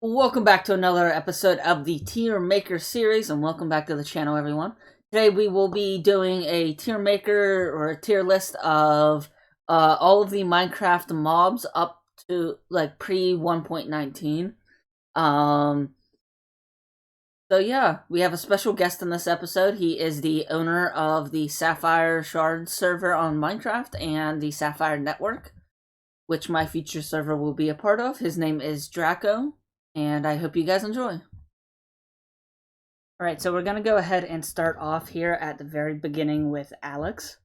Welcome back to another episode of the TierMaker series, and welcome back to the channel, everyone. Today we will be doing a tier maker or a tier list of all of the Minecraft mobs up to like pre 1.19. Um, so yeah, we have a special guest in this episode. He is the owner of the Sapphire Shards server on Minecraft and the Sapphire network, which my future server will be a part of. His name is Draco, and I hope you guys enjoy. Alright, so we're gonna go ahead and start off here at the very beginning with Alex.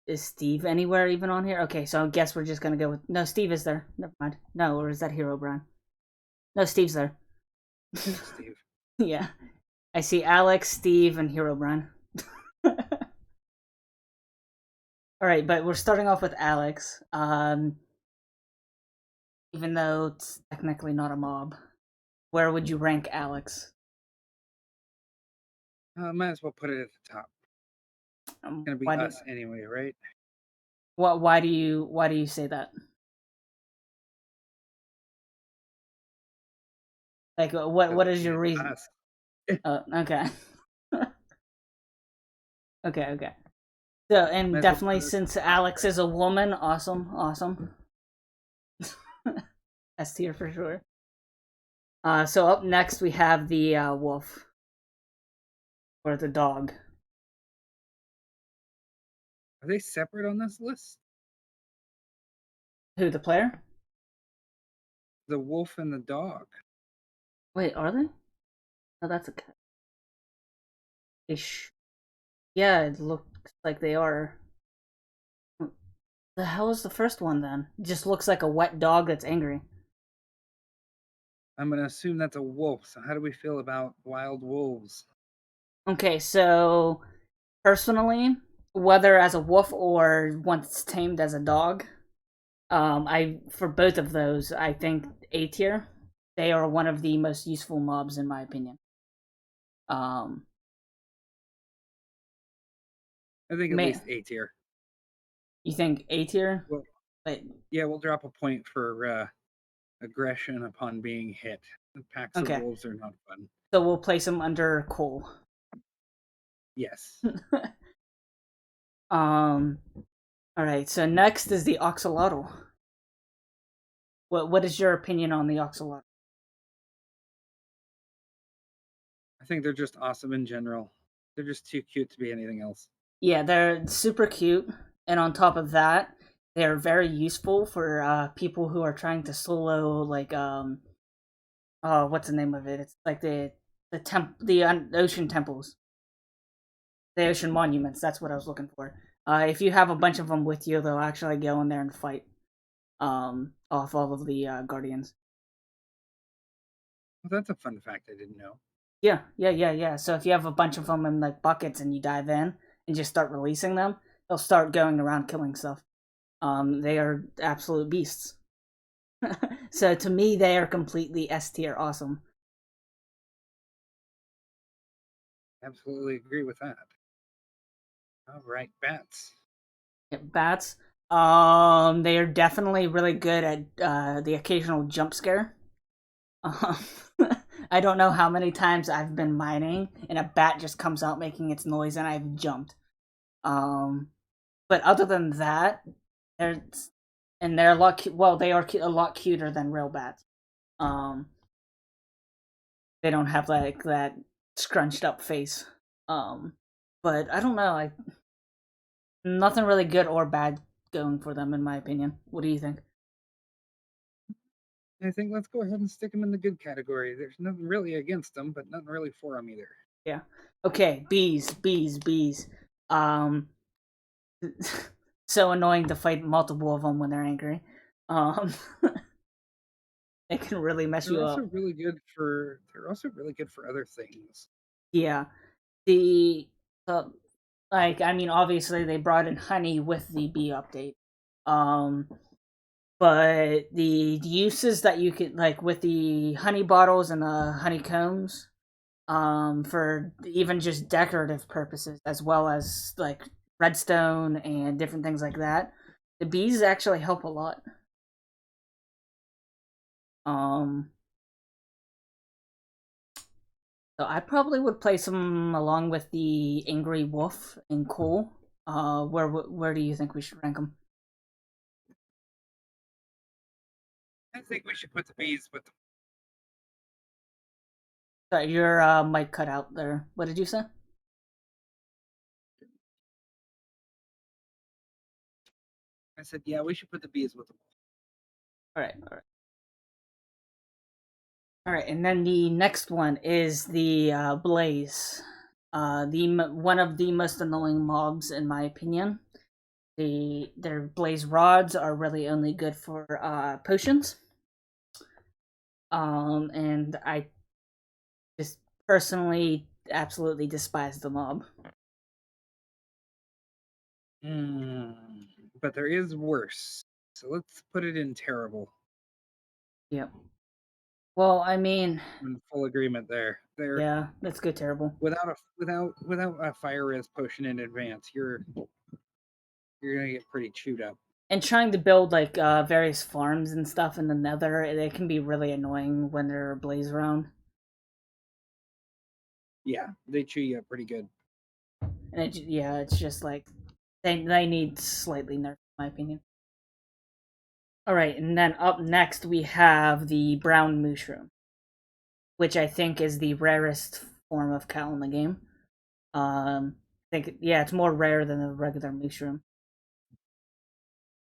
Is Steve anywhere even on here? Okay, so I guess we're just gonna go with... No, Steve is there. Never mind. No, or is that HEROBRINE? No, Steve's there. Steve. Yeah. I see Alex, Steve, and HEROBRINE. Alright, but we're starting off with Alex. Even though it's technically not a mob. Where would you rank Alex? Might as well put it at the top. It's gonna be us anyway, right? Why do you say that? Like, what is your reason? Okay. okay. So, and definitely since Alex is a woman, awesome. S tier for sure. So up next we have the wolf. Or the dog. Are they separate on this list? Who, the player? The wolf and the dog. Wait, are they? Oh, that's a cat. Yeah, it looks like they are. The hell is the first one then? It just looks like a wet dog that's angry. I'm gonna assume that's a wolf. So how do we feel about wild wolves? Okay, so personally, whether as a wolf or once tamed as a dog, for both of those, I think A tier. They are one of the most useful mobs in my opinion. I think at least A tier. You think A tier? Well, yeah, we'll drop a point for aggression upon being hit. The packs of wolves are not fun. So we'll place them under Cole. Yes. Alright, so next is the Oxalotl. What is your opinion on the Oxalotl? I think they're just awesome in general. They're just too cute to be anything else. Yeah, they're super cute, and on top of that, they're very useful for people who are trying to solo, like, what's the name of it? It's like the ocean temples. The ocean monuments, that's what I was looking for. If you have a bunch of them with you, they'll actually go in there and fight off all of the guardians. Well, that's a fun fact I didn't know. Yeah. So if you have a bunch of them in like buckets and you dive in and just start releasing them, they'll start going around killing stuff. They are absolute beasts. So to me, they are completely S tier awesome. Absolutely agree with that. All right, bats. Yeah, bats. They are definitely really good at the occasional jump scare. I don't know how many times I've been mining and a bat just comes out making its noise and I've jumped. But other than that, they're a lot. They are a lot cuter than real bats. They don't have like that scrunched up face. But I don't know. Nothing really good or bad going for them in my opinion. What do you think? I think let's go ahead and stick them in the good category. There's nothing really against them, but nothing really for them either. Yeah. Okay. Bees. So annoying to fight multiple of them when they're angry. They can really mess you up. They're also really good for other things. Yeah. Obviously they brought in honey with the bee update. But the uses that you could like with the honey bottles and the honeycombs, for even just decorative purposes as well as like redstone and different things like that, the bees actually help a lot. So I probably would place them along with the Angry Wolf and Cool. Where do you think we should rank them? I think we should put the bees with the... Sorry, your mic cut out there. What did you say? I said, yeah, we should put the bees with the... All right, all right. All right, and then the next one is the Blaze. One of the most annoying mobs in my opinion. Their Blaze rods are really only good for potions. And I just personally absolutely despise the mob. But there is worse. So let's put it in terrible. Yep. Well, I mean, I'm in full agreement there. Yeah, let's go terrible. Without a fire res potion in advance, you're gonna get pretty chewed up. And trying to build like various farms and stuff in the Nether, it can be really annoying when there are Blaze around. Yeah, they chew you up pretty good. And it's just like they need slightly nerf, in my opinion. All right, and then up next we have the brown mushroom, which I think is the rarest form of cow in the game. I think it's more rare than the regular mushroom.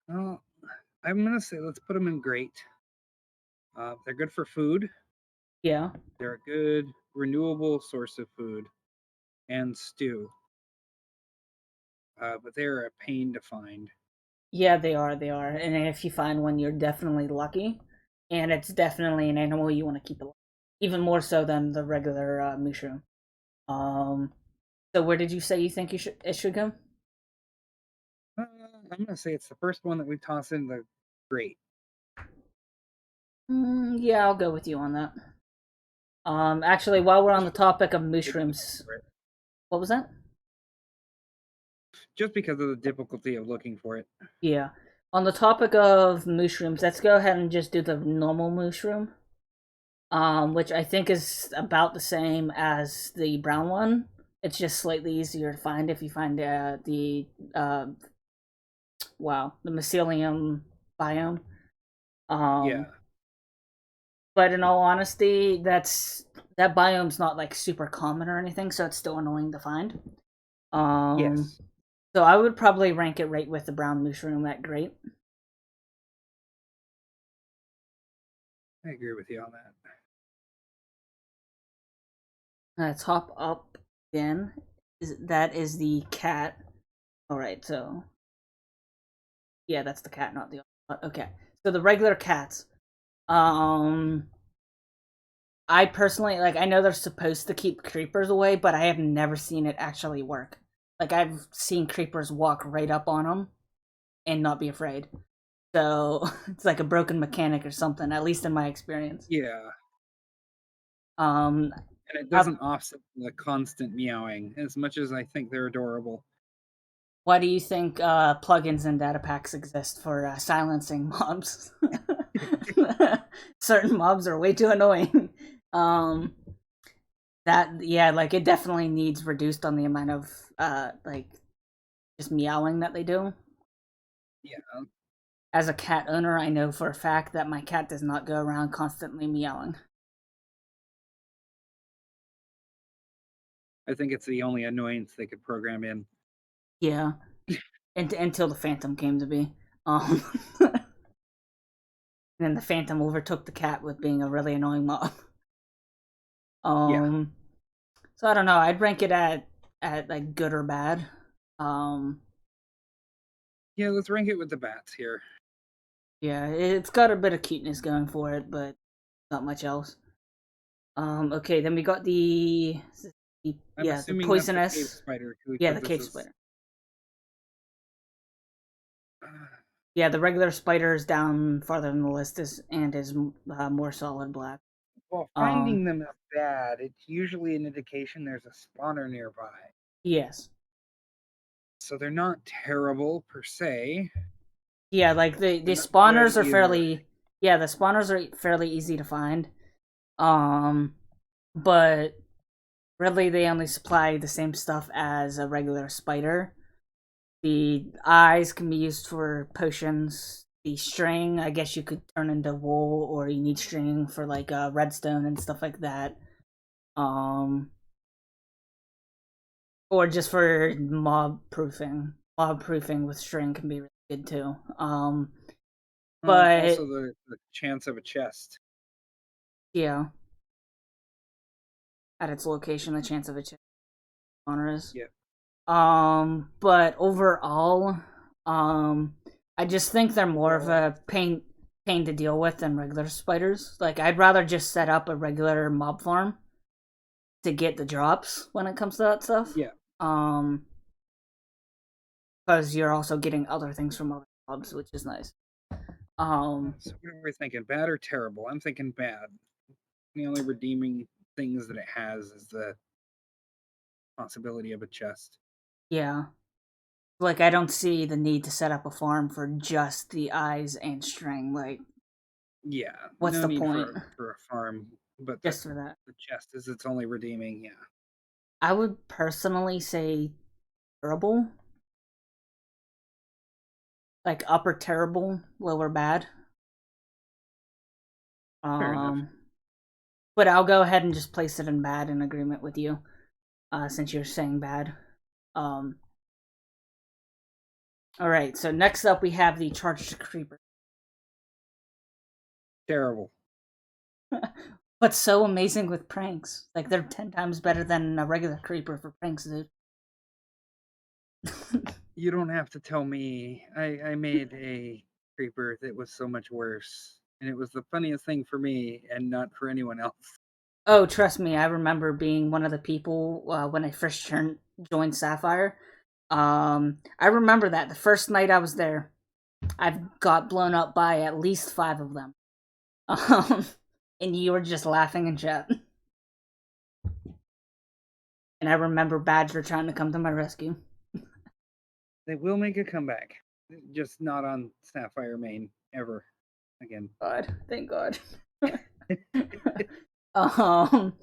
Well, I'm gonna say let's put them in great. They're good for food. Yeah. They're a good renewable source of food and stew. But they're a pain to find. Yeah, they are. They are. And if you find one, you're definitely lucky. And it's definitely an animal you want to keep alive. Even more so than the regular mushroom. So where did you say you think it should go? I'm gonna say it's the first one that we toss in the grate. Yeah, I'll go with you on that. Actually, while we're on the topic of mushrooms, what was that? Just because of the difficulty of looking for it. Yeah. On the topic of mushrooms, let's go ahead and just do the normal mushroom. Which I think is about the same as the brown one. It's just slightly easier to find if you find the mycelium biome. Yeah. But in all honesty, that biome's not like super common or anything, so it's still annoying to find. Yes. So I would probably rank it right with the brown mushroom at great. I agree with you on that. Top up again. That is the cat. Alright, so yeah, that's the cat, not the okay. So the regular cats. I personally I know they're supposed to keep creepers away, but I have never seen it actually work. Like I've seen creepers walk right up on them and not be afraid. So it's like a broken mechanic or something, at least in my experience. Yeah. And it doesn't offset the constant meowing as much as I think they're adorable. Why do you think plugins and data packs exist for silencing mobs? Certain mobs are way too annoying. It definitely needs reduced on the amount of just meowing that they do. Yeah. As a cat owner, I know for a fact that my cat does not go around constantly meowing. I think it's the only annoyance they could program in. Yeah. Until the Phantom came to be. And then the Phantom overtook the cat with being a really annoying mob. Yeah. So I don't know. I'd rank it at like good or bad. Yeah, let's rank it with the bats here. Yeah, it's got a bit of cuteness going for it, but not much else. Okay, then we got the the poisonous cave spider. The cave spider. Yeah, the regular spider is down farther in the list is more solid black. Well, finding them is bad. It's usually an indication there's a spawner nearby. Yes. So they're not terrible per se. Yeah, like the spawners are fairly Yeah, the spawners are fairly easy to find. But really they only supply the same stuff as a regular spider. The eyes can be used for potions. The string, I guess you could turn into wool, or you need string for like redstone and stuff like that. Um, or just for mob proofing. Mob proofing with string can be really good too. Also, But the chance of a chest. yeah, at its location, the chance of a spawner is. Yeah. But overall, I just think they're more of a pain to deal with than regular spiders. Like, I'd rather just set up a regular mob farm to get the drops when it comes to that stuff. Yeah. Because you're also getting other things from other mobs, which is nice. So what are we thinking? Bad or terrible? I'm thinking bad. The only redeeming things that it has is the possibility of a chest. Yeah. Like, I don't see the need to set up a farm for just the eyes and string. Like, Yeah, what's no the need point? for a farm, but Just for that. the chest is its only redeeming. Yeah, I would personally say durable. Like upper terrible, lower bad. fair enough. Um, but I'll go ahead and just place it in bad in agreement with you, since you're saying bad. Um, all right. So next up, we have the charged creeper. Terrible. But so amazing with pranks. Like they're 10 times better than a regular creeper for pranks, dude. You don't have to tell me. I made a creeper that was so much worse, and it was the funniest thing for me and not for anyone else. Oh, trust me, I remember being one of the people when I first joined Sapphire. I remember that the first night I was there, I've got blown up by at least 5 of them. Um, and you were just laughing in chat. And I remember Badger trying to come to my rescue. They will make a comeback, just not on Sapphire Main ever again. God, thank God. um,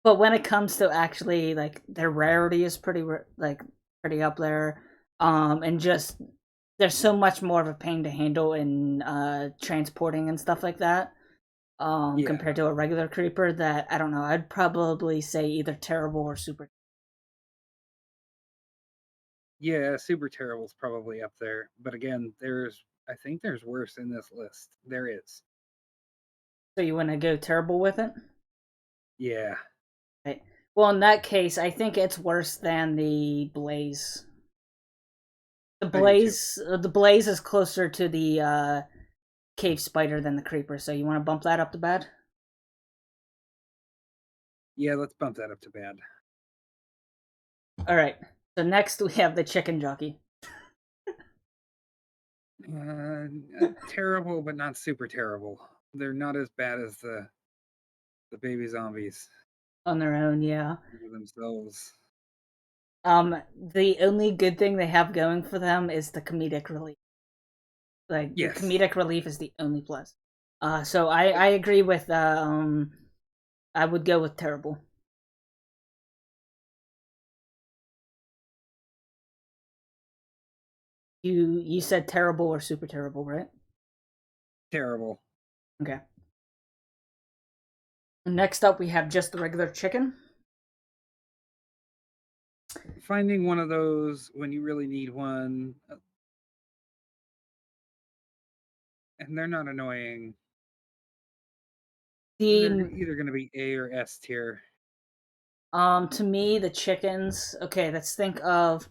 but when it comes to actually like their rarity is pretty up there. And just there's so much more of a pain to handle in transporting and stuff like that. Yeah, Compared to a regular creeper that I don't know, I'd probably say either terrible or super. yeah, super terrible's probably up there, but again, I think there's worse in this list. There is. So you want to go terrible with it? Yeah, Right. Well, in that case, I think it's worse than the blaze. I do too. The blaze is closer to the cave spider than the creeper. So you want to bump that up to bad? Yeah, let's bump that up to bad. All right. So next we have the chicken jockey. Terrible, but not super terrible. They're not as bad as the baby zombies On their own, yeah. themselves. The only good thing they have going for them is the comedic relief. Like the Yes. comedic relief is the only plus. So I agree with I would go with terrible. You said terrible or super terrible, right? Terrible. Okay. Next up, we have just the regular chicken. Finding one of those when you really need one, and they're not annoying. They're The either going to be A or S tier. To me, the chickens. Okay, let's think of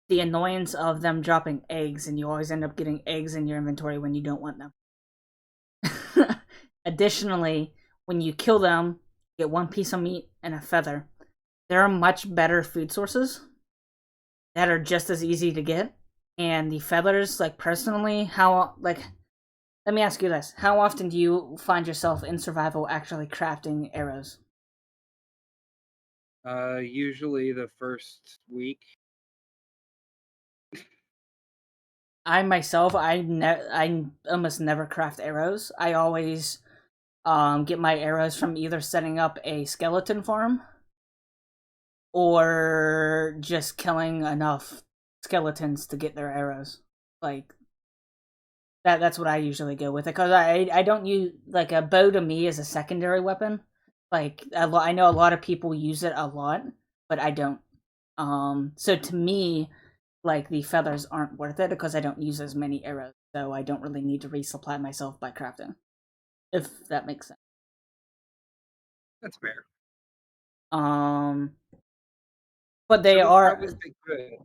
the annoyance of them dropping eggs, and you always end up getting eggs in your inventory when you don't want them. Additionally, when you kill them, you get one piece of meat and a feather. There are much better food sources that are just as easy to get. And the feathers, like personally, let me ask you this. How often do you find yourself in survival actually crafting arrows? Usually the first week. I myself, I almost never craft arrows. I always get my arrows from either setting up a skeleton farm or just killing enough skeletons to get their arrows. Like that's what I usually go with it, because I don't use, like, a bow to me is a secondary weapon. Like I know a lot of people use it a lot, but I don't. So to me, like, the feathers aren't worth it because I don't use as many arrows, so I don't really need to resupply myself by crafting. If that makes sense. That's fair. Um, but I would probably say good.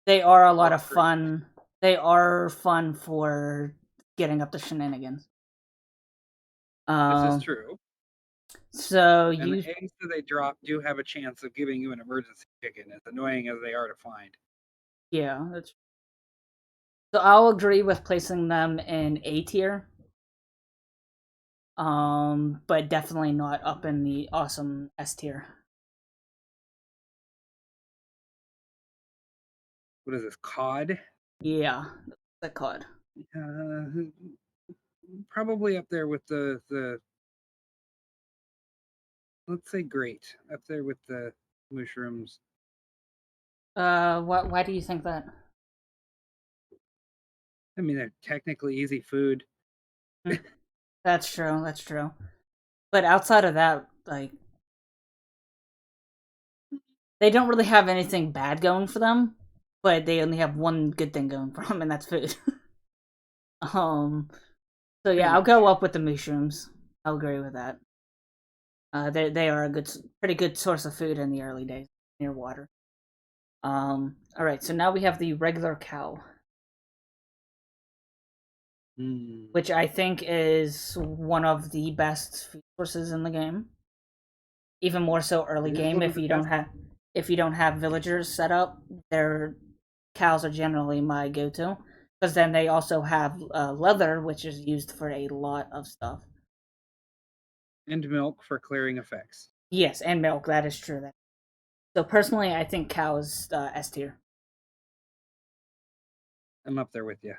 they are a lot Or of great. fun. They are fun for getting up to shenanigans. This is Um, true. so And the you, eggs that they drop do have a chance of giving you an emergency chicken, as annoying as they are to find. yeah, that's, so I'll agree with placing them in A tier. But definitely not up in the awesome S tier. What is this, cod? Yeah, the cod. Uh, Probably up there with the let's say great, up there with the mushrooms. Why do you think that? I mean, they're technically easy food. Hmm. That's true. That's true. But outside of that, like, they don't really have anything bad going for them. But they only have one good thing going for them, and that's food. um. So Pretty yeah, I'll go much. up with the mushrooms. I'll agree with that. They are a pretty good source of food in the early days near water. All right. So now we have the regular cow, Mm. which I think is one of the best food sources in the game. Even more so early It is game, one of the best. if you don't have villagers set up, their cows are generally my go-to, because then they also have leather, which is used for a lot of stuff. And milk for clearing effects. Yes, and milk. That is true. So personally, I think cows S tier. I'm up there with you.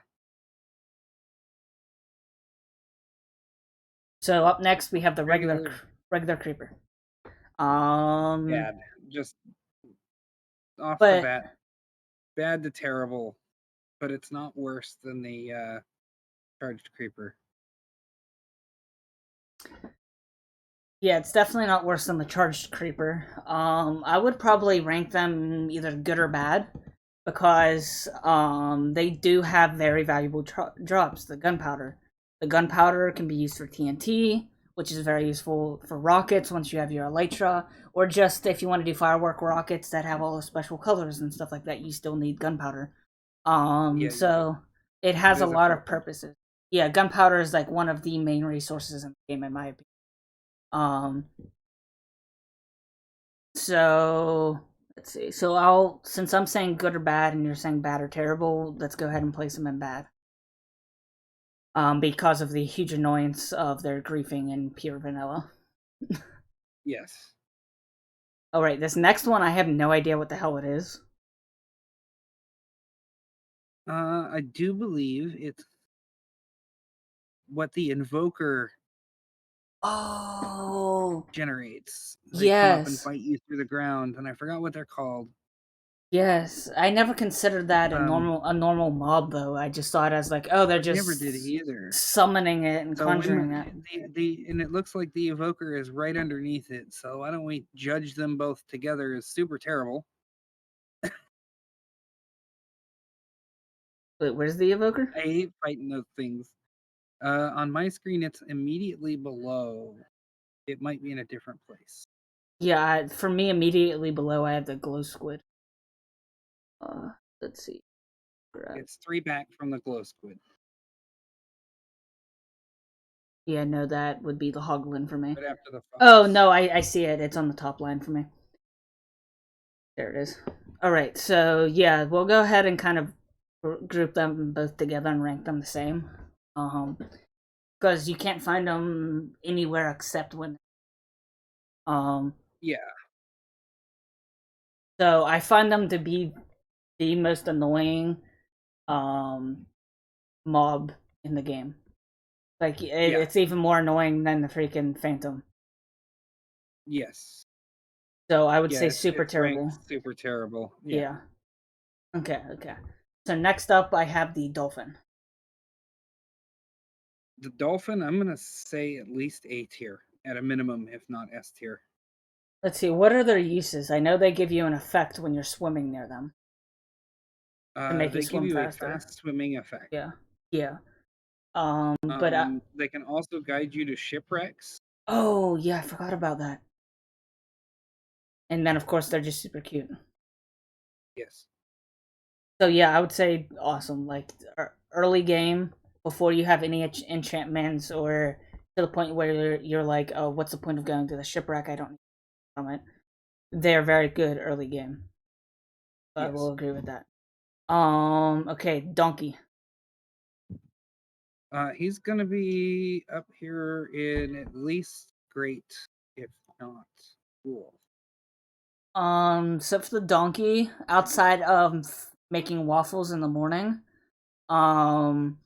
So up next we have the Regular regular creeper. Um, bad. Just off the but bat, bad to terrible, but it's not worse than the charged creeper. yeah, it's definitely not worse than the charged creeper. I would probably rank them either good or bad, because they do have very valuable drops. The gunpowder can be used for TNT, which is very useful for rockets once you have your elytra, or just if you want to do firework rockets that have all the special colors and stuff like that. You still need gunpowder. Yeah, you do. So it It has a is a lot of preference. purposes. Yeah, gunpowder is like one of the main resources in the game, in my opinion. Um, so let's see. So since I'm saying good or bad and you're saying bad or terrible, let's go ahead and place them in bad. Because of the huge annoyance of their griefing in pure vanilla. Yes. All right, this next one I have no idea what the hell it is. I do believe it's what the invoker Oh, generates. They come up and yes. bite you through the ground, and I forgot what they're called. Yes, I never considered that Um, a normal mob though. I just saw it as like, oh, they're I never did just either. summoning it and So when conjuring it. the and it looks like the evoker is right underneath it. So why don't we judge them both together as super terrible? Wait, where's the evoker? I hate fighting those things. On my screen, it's immediately below. It might be in a different place. Yeah, for me, immediately below, I have the glow squid. Let's see. It's 3 back from the glow squid. Yeah, no, that would be the hoglin for me. Right after the Oh fox. no, I see it. It's on the top line for me. There it is. All right, so yeah, we'll go ahead and kind of group them both together and rank them the same. Um, because you can't find them anywhere except when. Um, Yeah. so I find them to be the most annoying. mob in the game. Like Yeah. it's even more annoying than the freaking Phantom. Yes. So I would Yeah, say super it's ranked terrible. super terrible. Yeah. Yeah. Okay. Okay. So next up, I have the Dolphin. The dolphin, I'm gonna say at least A tier, at a minimum, if not S tier. Let's see. What are their uses? I know they give you an effect when you're swimming near them to make you They give swim you a faster. fast swimming effect. Yeah. Yeah. But They can also guide you to shipwrecks. oh yeah, I forgot about that. And then of course they're just super cute. Yes. So yeah, I would say awesome. Like early game before you have any enchantments or to the point where you're like, oh, what's the point of going to the shipwreck? I don't need from it. They're very good early game. So I will Yes. agree with that. Okay, Donkey. He's gonna be up here in at least great, if not cool. So for the donkey, outside of making waffles in the morning, um,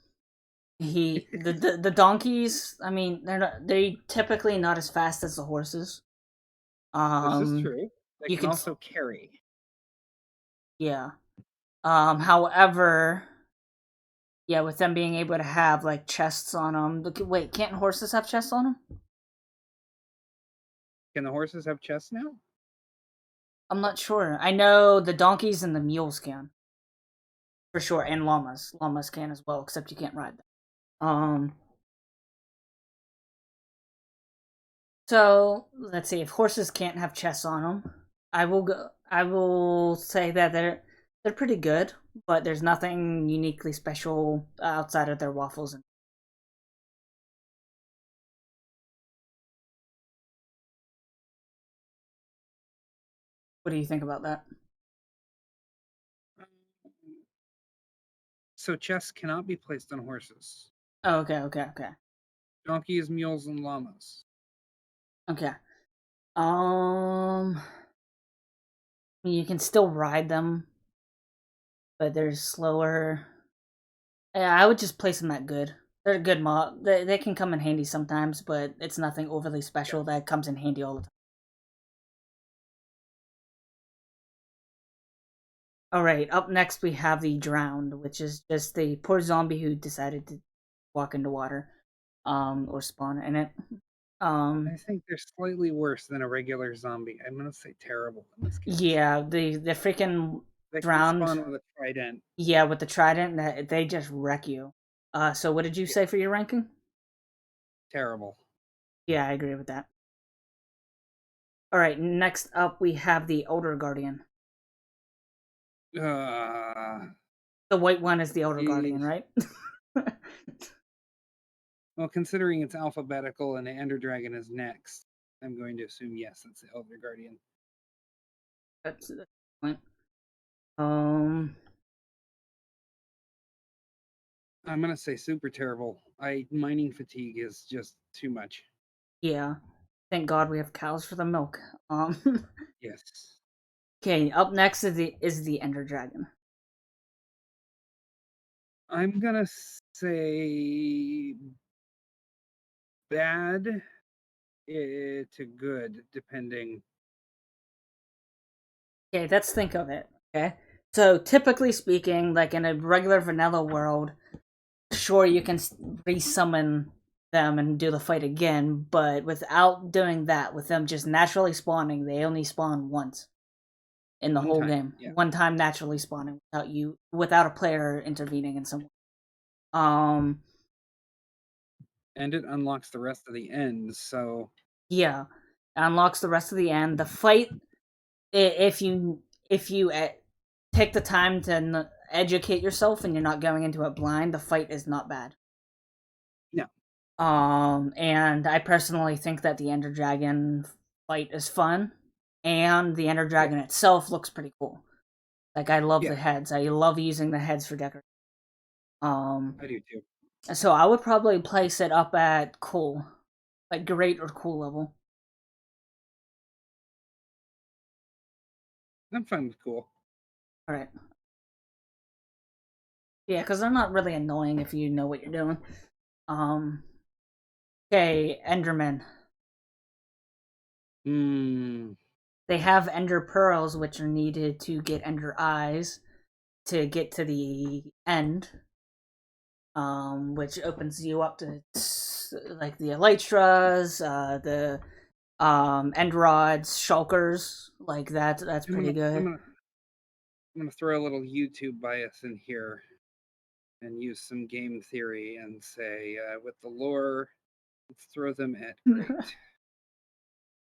the donkeys. I mean, they typically not as fast as the horses. This is Um, true. They you can could, also carry. yeah. However, yeah, with them being able to have like chests on them. Wait, can't horses have chests on them? Can the horses have chests now? I'm not sure. I know the donkeys and the mules can for sure, and llamas. Llamas can as well, except you can't ride them. So let's see. If horses can't have chests on them, I will go. I will say that they're pretty good, but there's nothing uniquely special outside of their waffles. What do you think about that? Um, So chests cannot be placed on horses. Oh, okay, okay, okay, Donkeys, mules, and llamas. okay. You can still ride them, but they're slower. Yeah, I would just place them at good. They're a good mob. They can come in handy sometimes, but it's nothing overly special Yes. that comes in handy all the time. All right, up next we have the drowned, which is just the poor zombie who decided to walk into water, or spawn in it. I think they're slightly worse than a regular zombie. I'm gonna say terrible in this case. Yeah, the freaking They can drowned. spawn with a trident. Yeah, with the trident, that they just wreck you. So what did you Yeah, say for your ranking? terrible. Yeah, I agree with that. All right, next up we have the Elder Guardian. Uh, The white one is the Elder Guardian, geez. right? Well, considering it's alphabetical and the Ender Dragon is next, I'm going to assume yes, it's the Elder Guardian. That's the point. Um, I'm gonna say super terrible. Mining fatigue is just too much. yeah. Thank God we have cows for the milk. Um, Yes. okay. Up next is the Ender Dragon. I'm gonna say bad to good, depending. Okay, let's think of it. Okay, so typically speaking, like in a regular vanilla world, sure you can resummon them and do the fight again, but without doing that, with them just naturally spawning, they only spawn once in the One whole time. game. Yeah. One time naturally spawning without a player intervening in some way. Um, And it unlocks the rest of the ends, so yeah, it unlocks the rest of the end. The fight, if you take the time to educate yourself and you're not going into it blind, the fight is not bad. no. And I personally think that the Ender Dragon fight is fun, and the Ender Yeah. Dragon itself looks pretty cool. Like I love the Yeah, heads. I love using the heads for decoration. Um, I do too. so I would probably place it up at cool, like great or cool level. I'm fine with cool. All right. Yeah, because they're not really annoying if you know what you're doing. Um. Okay, Enderman. Hmm. They have Ender pearls, which are needed to get Ender eyes to get to the end. Which opens you up to like the elytras, the end rods, shulkers, like that. That's I'm pretty gonna I'm good. gonna I'm gonna throw a little YouTube bias in here and use some game theory and say with the lore, let's throw them at great.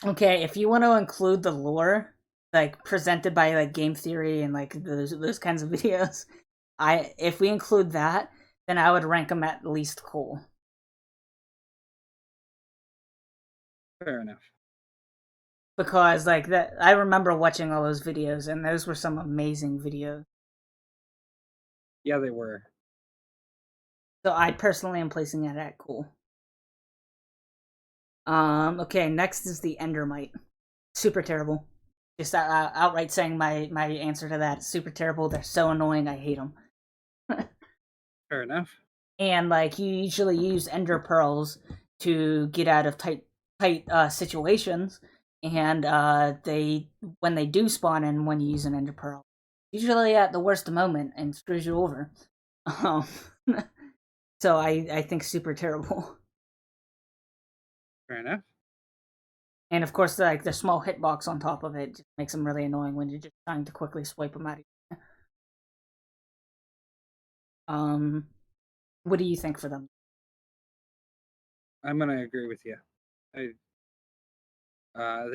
Okay, if you want to include the lore, like presented by like game theory and like those kinds of videos, if we include that, then I would rank them at least cool. Fair enough. Because like that, I remember watching all those videos, and those were some amazing videos. Yeah, they were. So I personally am placing it at cool. Okay, next is the Endermite. Super terrible. Just outright saying my answer to that. Super terrible. They're so annoying. I hate them. Fair enough. And like you usually use Ender pearls to get out of tight situations, and they when they do spawn in when you use an Ender pearl, usually at the worst moment and screws you over. Um, so I think super terrible. Fair enough. And of course, like the small hitbox on top of it just makes them really annoying when you're just trying to quickly swipe them out. Um, what do you think for them? I'm gonna agree with you. They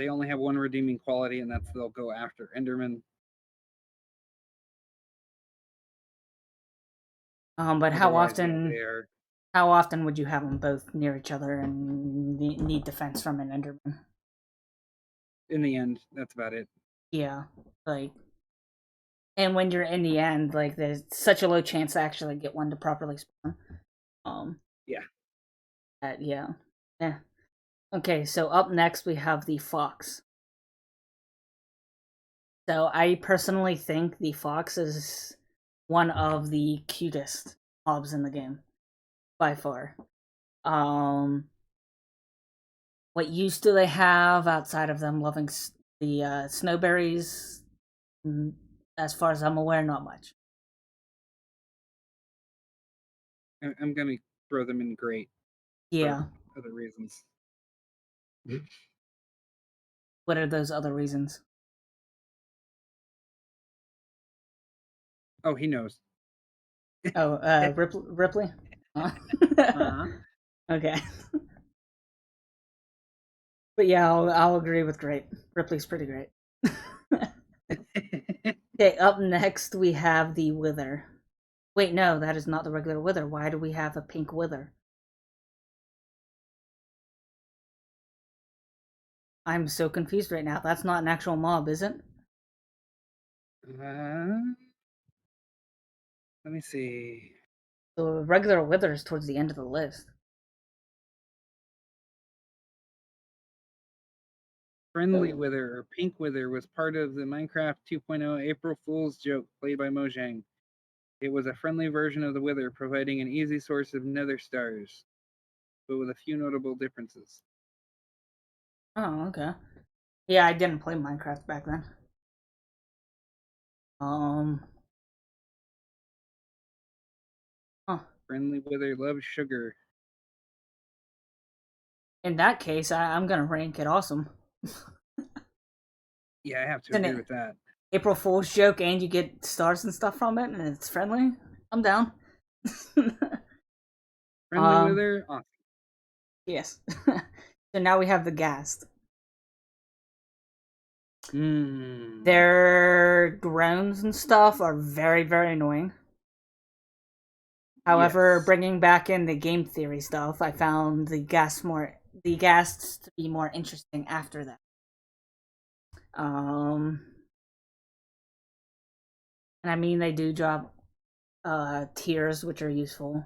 only have one redeeming quality, and that's they'll go after Enderman. But Otherwise, yeah, they are how often would you have them both near each other and need defense from an Enderman? in the end. That's about it. Yeah, like, and when you're in the end, like, there's such a low chance to actually get one to properly spawn. Um, Yeah. yeah, yeah. Okay, so up next we have the fox. So I personally think the fox is one of the cutest mobs in the game by far. Um, what use do they have outside of them loving the snowberries? As far as I'm aware, not much. I'm gonna throw them in great for Yeah. other reasons. What are those other reasons? Oh, he knows. Oh, Ripley. Uh-huh. Okay, but yeah, I'll agree with great. Ripley's pretty great. Okay, up next we have the Wither. Wait, no, that is not the regular Wither. Why do we have a pink Wither? I'm so confused right now. That's not an actual mob, is it? uh, Let me see. The regular Wither is towards the end of the list. Friendly Oh. Wither or Pink Wither was part of the Minecraft 2.0 April Fool's joke played by Mojang. It was a friendly version of the Wither, providing an easy source of nether stars, but with a few notable differences. Oh, okay. Yeah, I didn't play Minecraft back then. Um, huh. Friendly Wither loves sugar. In that case, I'm gonna rank it awesome. Yeah, I have to Isn't agree it with that. April Fool's joke and you get stars and stuff from it and it's friendly? I'm down. Friendly um, Wither, awesome. yes. So now we have the Ghast. Hmm. Their groans and stuff are very, very annoying. However, Yes. bringing back in the game theory stuff, I found the Ghasts to be more interesting after that. Um, and I mean they do drop tears, which are useful,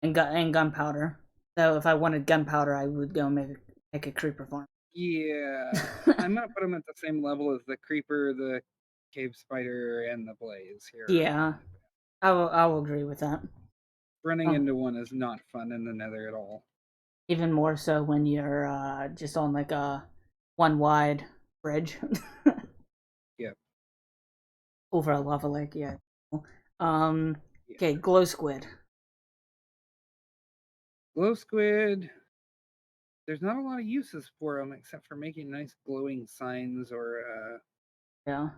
and gunpowder. So if I wanted gunpowder, I would go make a creeper farm. Yeah. I'm gonna put them at the same level as the Creeper, the Cave Spider, and the Blaze here. Yeah, I will agree with that. Running into one is not fun in the Nether at all. Even more so when you're just on like a one wide bridge Yep. over a lava lake. Yeah. Um. Yeah. Okay, glow squid. Glow squid. There's not a lot of uses for them except for making nice glowing signs or Yeah.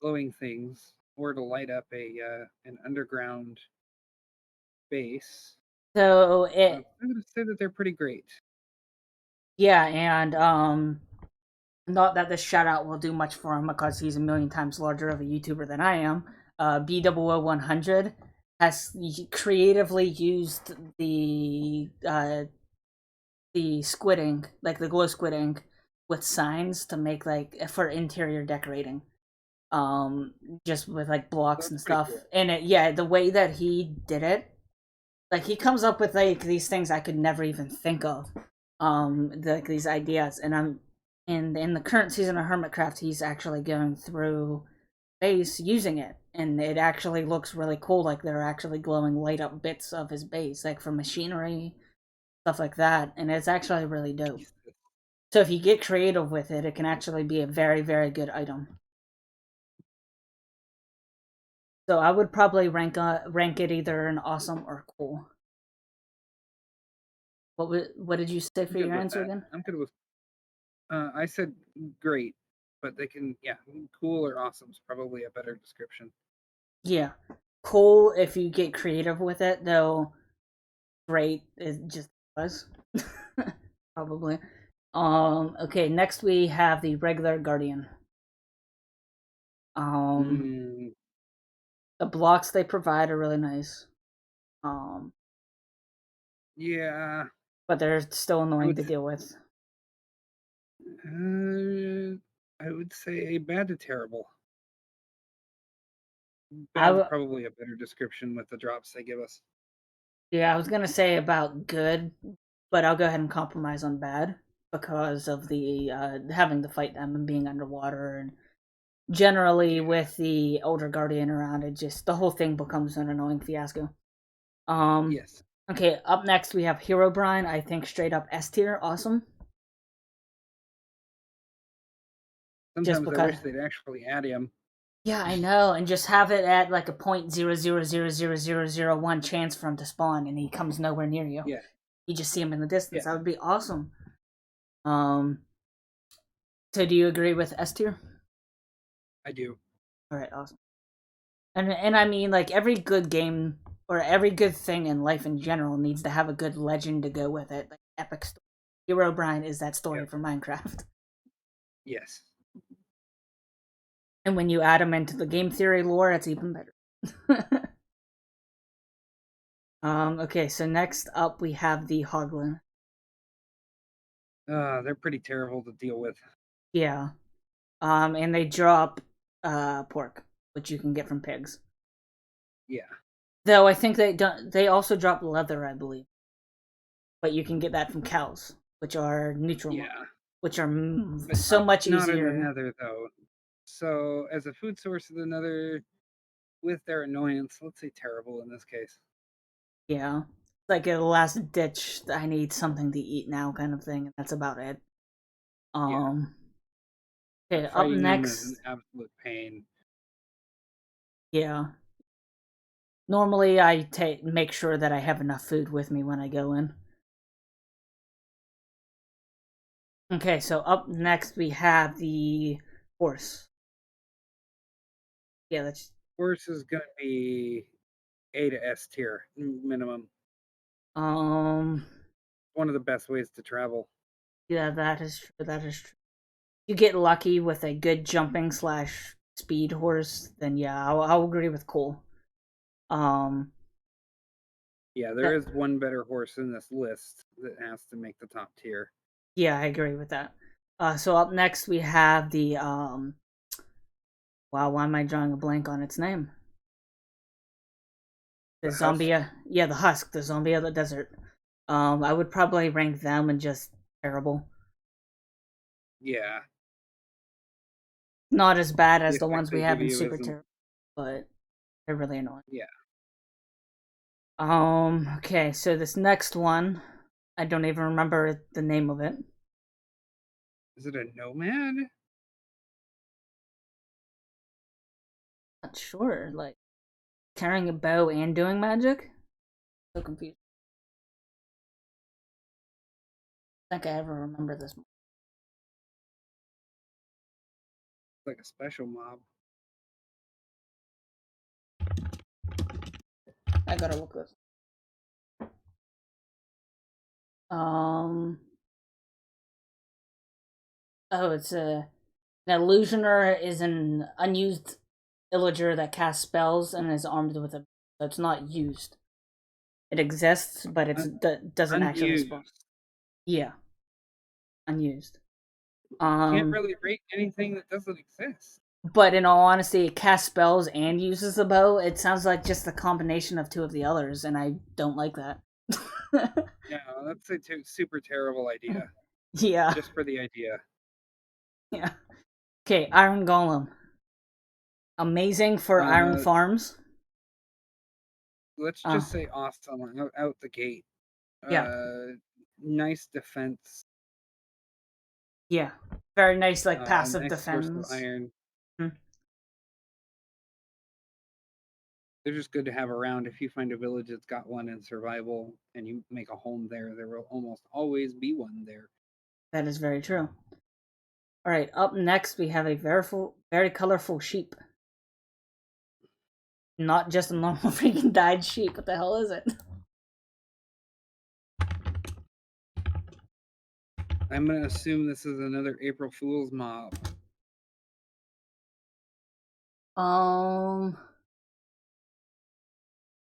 glowing things, or to light up an underground base. So I'm going to say that they're pretty great. yeah, and not that this shout out will do much for him because he's a million times larger of a YouTuber than I am. B100 has creatively used the squid ink, like the glow squid ink, with signs to make like for interior decorating. Just with like blocks That's and pretty stuff. cool. And yeah, the way that he did it, like he comes up with like these things I could never even think of. Like these ideas, and in the current season of Hermitcraft, he's actually going through base using it, and it actually looks really cool. Like they're actually glowing light up bits of his base, like from machinery, stuff like that, and it's actually really dope. So if you get creative with it, it can actually be a very, very good item. So I would probably rank it either an awesome or cool. What did you say I'm for good your with answer that. again? I'm good with. I said great, but they can, yeah, cool or awesome is probably a better description. Yeah, cool if you get creative with it. Though great it just was probably. Okay, next we have the regular guardian. Um, Mm, the blocks they provide are really nice. Um, yeah, but they're still I annoying would. to deal with. I would say bad to terrible. I Bad's w- probably a better description with the drops they give us. yeah, I was gonna say about good, but I'll go ahead and compromise on bad because of the having to fight them and being underwater, and generally Yeah. with the older guardian around, it just the whole thing becomes an annoying fiasco. Um, Yes. okay, up next we have HEROBRINE. I think straight up S tier, awesome. Just Sometimes I because, wish they'd actually add him. yeah, I know, and just have it at like a 0.00000001 chance for him to spawn, and he comes nowhere near you. Yeah. You just see him in the distance. Yeah. That would be awesome. Um, so do you agree with S tier? I do. All right, awesome. And I mean, like every good game or every good thing in life in general needs to have a good legend to go with it, like epic story. HEROBRINE is that story Yep. for Minecraft. Yes. And when you add them into the game theory lore, it's even better. Okay, so next up we have the Hoglin. They're pretty terrible to deal with. Yeah. And they drop pork, which you can get from pigs. Yeah. Though I think they also drop leather, I believe. But you can get that from cows, which are neutral, Yeah. which are But so much not in the easier. Nether though. So as a food source of the Nether, with their annoyance, let's say terrible in this case. Yeah. It's like a last ditch, I need something to eat now kind of thing, and that's about it. Yeah. Um But okay, up fighting them is an next, absolute pain. yeah. Normally I make sure that I have enough food with me when I go in. Okay, so up next we have the horse. Yeah, that's Horse is gonna be A to S tier minimum. um One of the best ways to travel. yeah, that is true. That is true. You get lucky with a good jumping slash speed horse, then yeah, I'll agree with Cole. Um, Yeah, there that, is one better horse in this list that has to make the top tier. yeah, I agree with that. So up next we have the wow, why am I drawing a blank on its name? The The husk. zombie, yeah, the husk, the zombie of the desert. I would probably rank them and just terrible. Yeah, Not as bad the as the effect ones we they have give in you Super isn't. Terrible, but they're really annoying. Yeah, Okay, so this next one, I don't even remember the name of it. Is it a nomad? Not sure. Like carrying a bow and doing magic. So confused. I think I ever remember this. It's like a special mob. I gotta look this. Um. Oh, it's an illusioner is an unused illager that casts spells and is armed with a. So it's not used. It exists, but it doesn't actually Unused. spawn. Yeah, unused. Can't really rate anything that doesn't exist. But in all honesty, it casts spells and uses the bow. It sounds like just the combination of two of the others, and I don't like that. Yeah, that's a super terrible idea. Yeah. Just for the idea. Yeah. Okay, Iron Golem. Amazing for iron farms. Let's just say awesome out the gate. Yeah. Nice defense. Yeah. Very nice, like passive Nice source of defense. iron. Hmm. They're just good to have around. If you find a village that's got one in survival and you make a home there, there will almost always be one there. That is very true. All right, up next we have a very colorful sheep. Not just a normal freaking dyed sheep. What the hell is it? I'm gonna assume this is another April Fool's mob.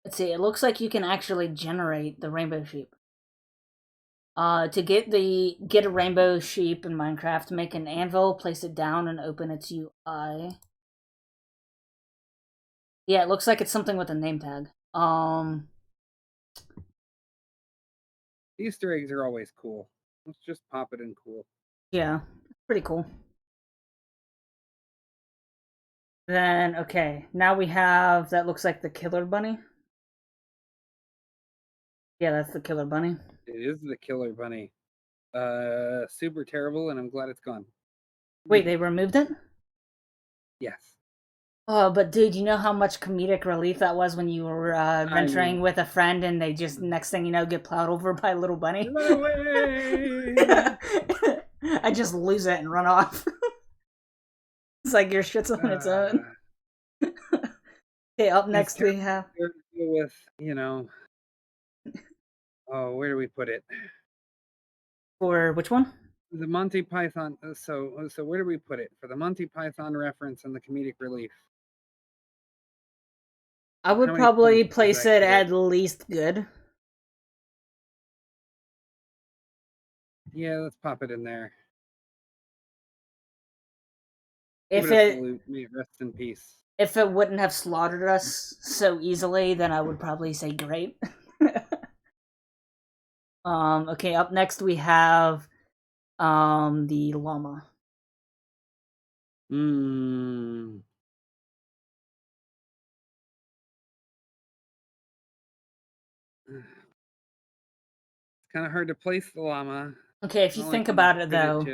Let's see. It looks like you can actually generate the rainbow sheep. To get a rainbow sheep in Minecraft, make an anvil, place it down, and open its UI. Yeah, it looks like it's something with a name tag. Easter eggs are always cool. Let's just pop it in cool. Yeah, pretty cool. Then, okay, now we have, that looks like the killer bunny. Yeah, that's the killer bunny. It is the killer bunny. Super terrible, and I'm glad it's gone. Wait, they removed it? Yes. Oh, but dude, you know how much comedic relief that was when you were venturing with a friend and they just, next thing you know, get plowed over by a little bunny? Run away! I just lose it and run off. It's like your shit's on its own. Okay, up next we have... with, where do we put it? For which one? The Monty Python. So where do we put it? For the Monty Python reference and the comedic relief. I would probably place it at least good. Yeah, let's pop it in there. If may it rest in peace. If it wouldn't have slaughtered us so easily, then I would probably say great. Okay, up next we have the llama. It's kind of hard to place the llama. Okay, if you think about it though,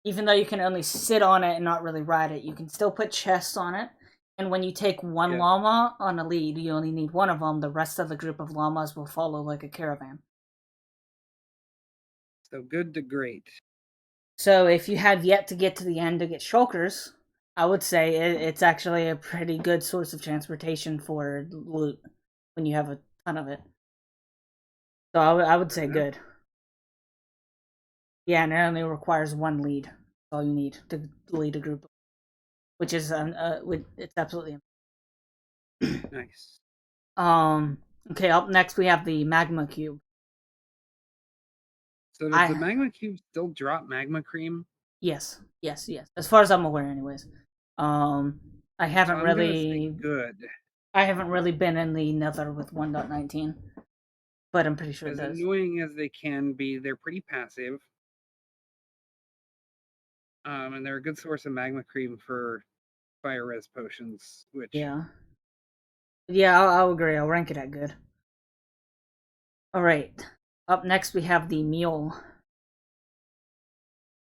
even though you can only sit on it and not really ride it, you can still put chests on it. And when you take one llama on a lead, you only need one of them. The rest of the group of llamas will follow like a caravan. So good to great. So if you have yet to get to the end to get shulkers, I would say it's actually a pretty good source of transportation for loot when you have a ton of it. So I would say good. Yeah, and it only requires one lead. That's all you need to lead a group, which is it's absolutely nice. Okay, up next we have the magma cube. So does the magma cube still drop magma cream? Yes. As far as I'm aware, anyways. I haven't really good. I haven't really been in the Nether with 1.19, but I'm pretty sure it does. As annoying as they can be, they're pretty passive. And they're a good source of magma cream for fire res potions, which yeah, I'll agree. I'll rank it at good. Alright. Up next we have the mule.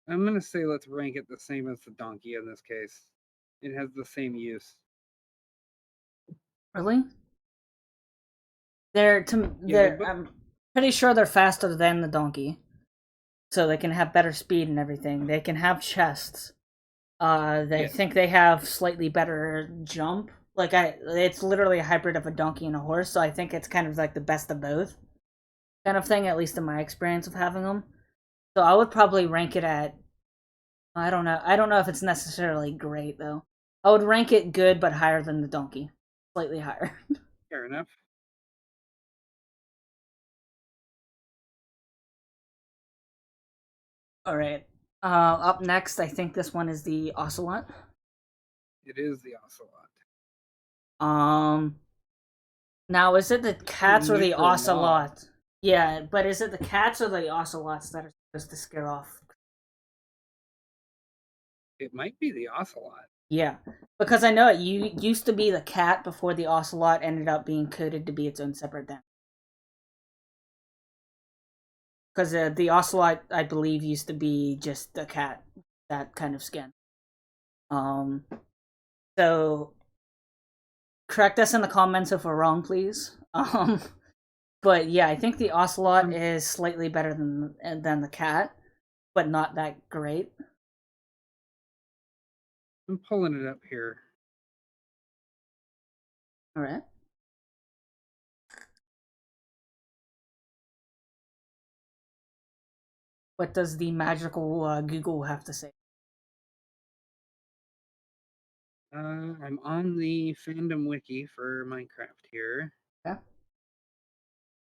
I'm gonna say let's rank it the same as the donkey in this case. It has the same use. Really? Yeah, but I'm pretty sure they're faster than the donkey. So they can have better speed and everything. They can have chests. They yes. think they have slightly better jump. It's literally a hybrid of a donkey and a horse, so I think it's kind of like the best of both kind of thing, at least in my experience of having them. So I would probably rank it at, I don't know. I don't know if it's necessarily great though. I would rank it good, but higher than the donkey, slightly higher. Fair enough. All right. Up next, I think this one is the ocelot. It is the ocelot. Um, Now is it the cats or the Neutral mob. ocelot? Yeah, but is it the cats or the ocelots that are supposed to scare off? It might be the ocelot. Yeah, because I know it used to be the cat before the ocelot ended up being coded to be its own separate thing. Because the ocelot, I believe, used to be just a cat, that kind of skin. Um, so correct us in the comments if we're wrong, please. But yeah, I think the ocelot is slightly better than the cat, but not that great. I'm pulling it up here. All right. What does the magical Google have to say? I'm on the fandom wiki for Minecraft here. Yeah.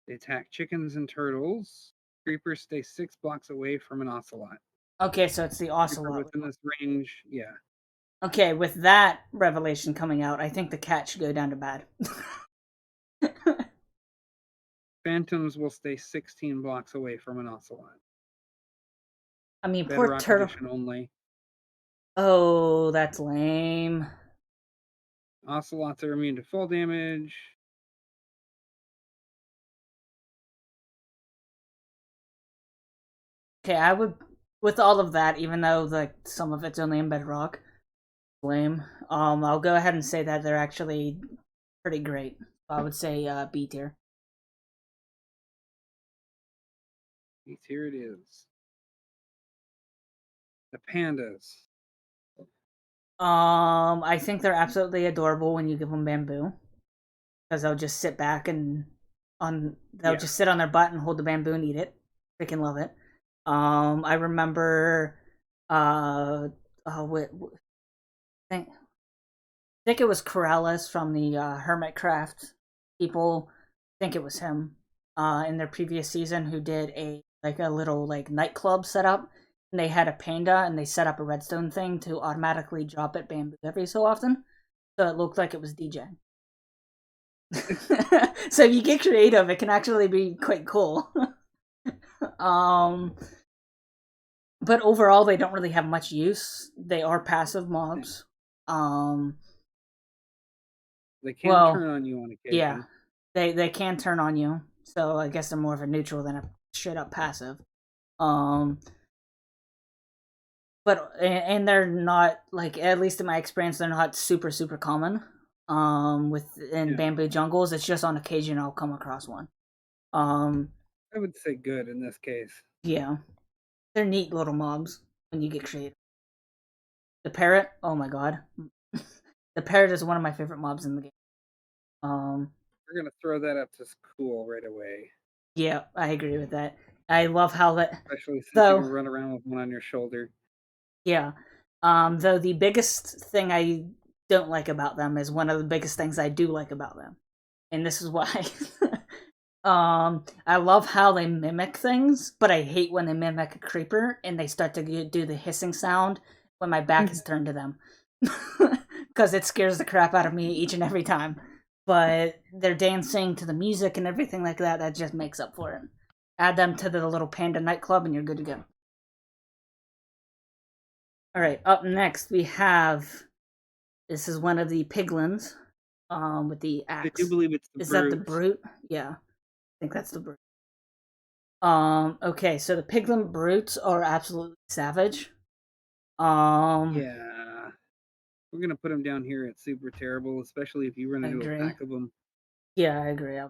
They attack chickens and turtles. Creepers stay 6 blocks away from an ocelot. Okay, so it's the Creeper ocelot. within this range, yeah. Okay, with that revelation coming out, I think the cat should go down to bad. Phantoms will stay 16 blocks away from an ocelot. I mean, poor Bedrock turtle. edition only. Oh, that's lame. Ocelots are immune to fall damage. Okay, I would, with all of that, even though like some of it's only in bedrock, lame. I'll go ahead and say that they're actually pretty great. I would say B tier. Here it is. The pandas. I think they're absolutely adorable when you give them bamboo, because they'll just sit back and they'll just sit on their butt and hold the bamboo and eat it. Freaking love it. I remember, I think it was Corellis from the Hermitcraft people. I think it was him. In their previous season, who did a little nightclub setup, and they had a panda, and they set up a redstone thing to automatically drop it bamboo every so often, so it looked like it was DJing. So if you get creative, it can actually be quite cool. But overall, they don't really have much use. They are passive mobs. They can turn on you on occasion. Yeah, they can turn on you. So I guess they're more of a neutral than a straight up passive. But and they're not at least in my experience, they're not super common. Within bamboo jungles, it's just on occasion I'll come across one. I would say good in this case. Yeah, they're neat little mobs when you get creative. The parrot, oh my god, the parrot is one of my favorite mobs in the game. We're gonna throw that up to school right away. Yeah, I agree with that. I love how that, especially since you can run around with one on your shoulder. Yeah. Though the biggest thing I don't like about them is one of the biggest things I do like about them. And this is why. I love how they mimic things, but I hate when they mimic a creeper and they start to do the hissing sound when my back is turned to them. Because it scares the crap out of me each and every time. But they're dancing to the music and everything like that, that just makes up for it. Add them to the little panda nightclub and you're good to go. Alright, up next we have, this is one of the piglins, with the axe. I do believe it's the Is brute. that the brute? Yeah, I think that's the brute. Okay, so the piglin brutes are absolutely savage. Um, Yeah. We're gonna put them down here at super terrible, especially if you run I into a agree. pack of them. Yeah, I agree.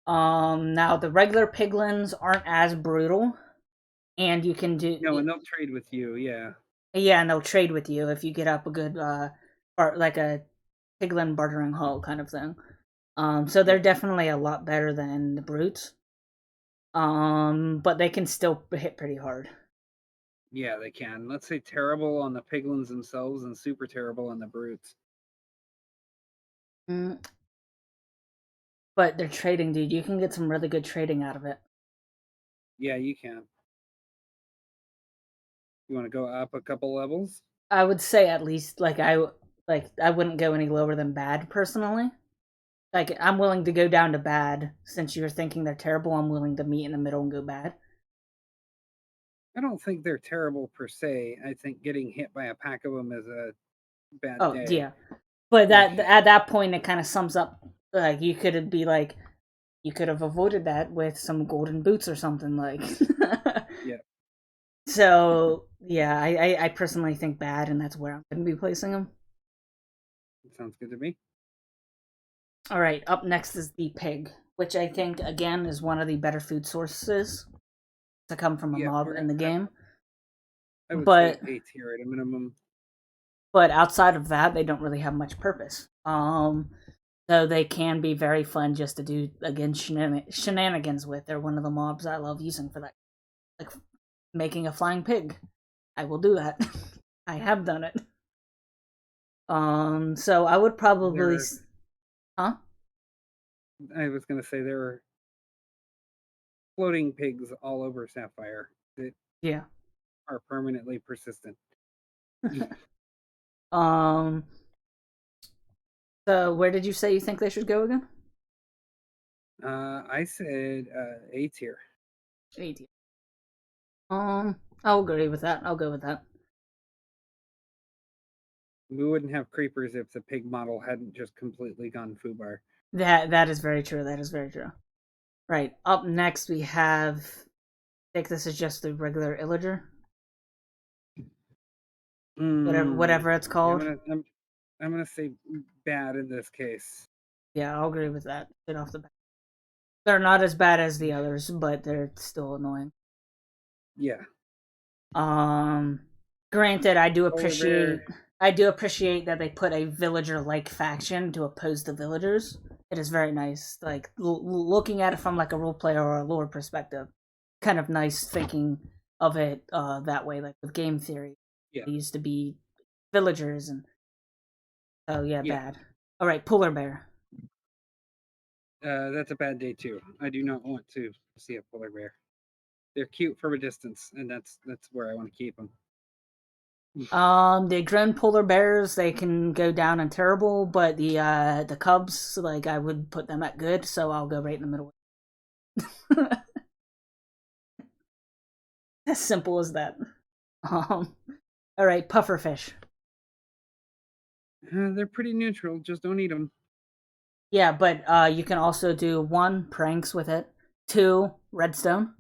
Now the regular piglins aren't as brutal, and you can do No, and they'll trade with you. Yeah. yeah, and they'll trade with you if you get up a good like a piglin bartering hull kind of thing. So they're Yeah. definitely a lot better than the brutes. But they can still hit pretty hard. Yeah, they can. Let's say terrible on the piglins themselves and super terrible on the brutes. Mm, but they're trading, dude. You can get some really good trading out of it. Yeah, you can. You want to go up a couple levels? I would say at least I wouldn't go any lower than bad personally. Like I'm willing to go down to bad since you're thinking they're terrible. I'm willing to meet in the middle and go bad. I don't think they're terrible per se. I think getting hit by a pack of them is a bad Oh day. yeah, but that at that point it kind of sums up. Like you could be like you could have avoided that with some golden boots or something like. Yeah, So yeah, I personally think bad, and that's where I'm going to be placing them. sounds good to me. All right, up next is the pig, which I think again is one of the better food sources to come from a Yeah, mob in the game. I would say But A tier at a minimum. outside of that, they don't really have much purpose. Though they can be very fun just to do again shenanigans with. They're one of the mobs I love using for that, like making a flying pig. I will do that. I have done it. So I would probably, There, huh? I was going to say there are floating pigs all over Sapphire that Yeah. are permanently persistent. um. So where did you say you think they should go again? I said A tier. 80. I'll agree with that. I'll go with that. We wouldn't have creepers if the pig model hadn't just completely gone foobar. That is very true. That is very true. Right. Up next we have. I think this is just the regular illager, whatever it's I'm called. gonna I'm, I'm gonna say bad in this case. Yeah, I'll agree with that. Straight off the bat, they're not as bad as the others, but they're still annoying. Yeah, Um, Granted, I do polar appreciate bear. that they put a villager-like faction to oppose the villagers. It is very nice, like looking at it from like a role player or a lore perspective. Kind of nice thinking of it that way, like with game theory. Yeah, They used to be villagers, and oh yeah, yeah. bad. All right, polar bear. That's a bad day too. I do not want to see a polar bear. They're cute from a distance, and that's where I want to keep them. The grown polar bears they can go down in terrible, but the cubs like I would put them at good, so I'll go right in the middle. As simple as that. Um, all right, pufferfish. They're pretty neutral. Just don't eat them. Yeah, but you can also do one pranks with it, two redstone.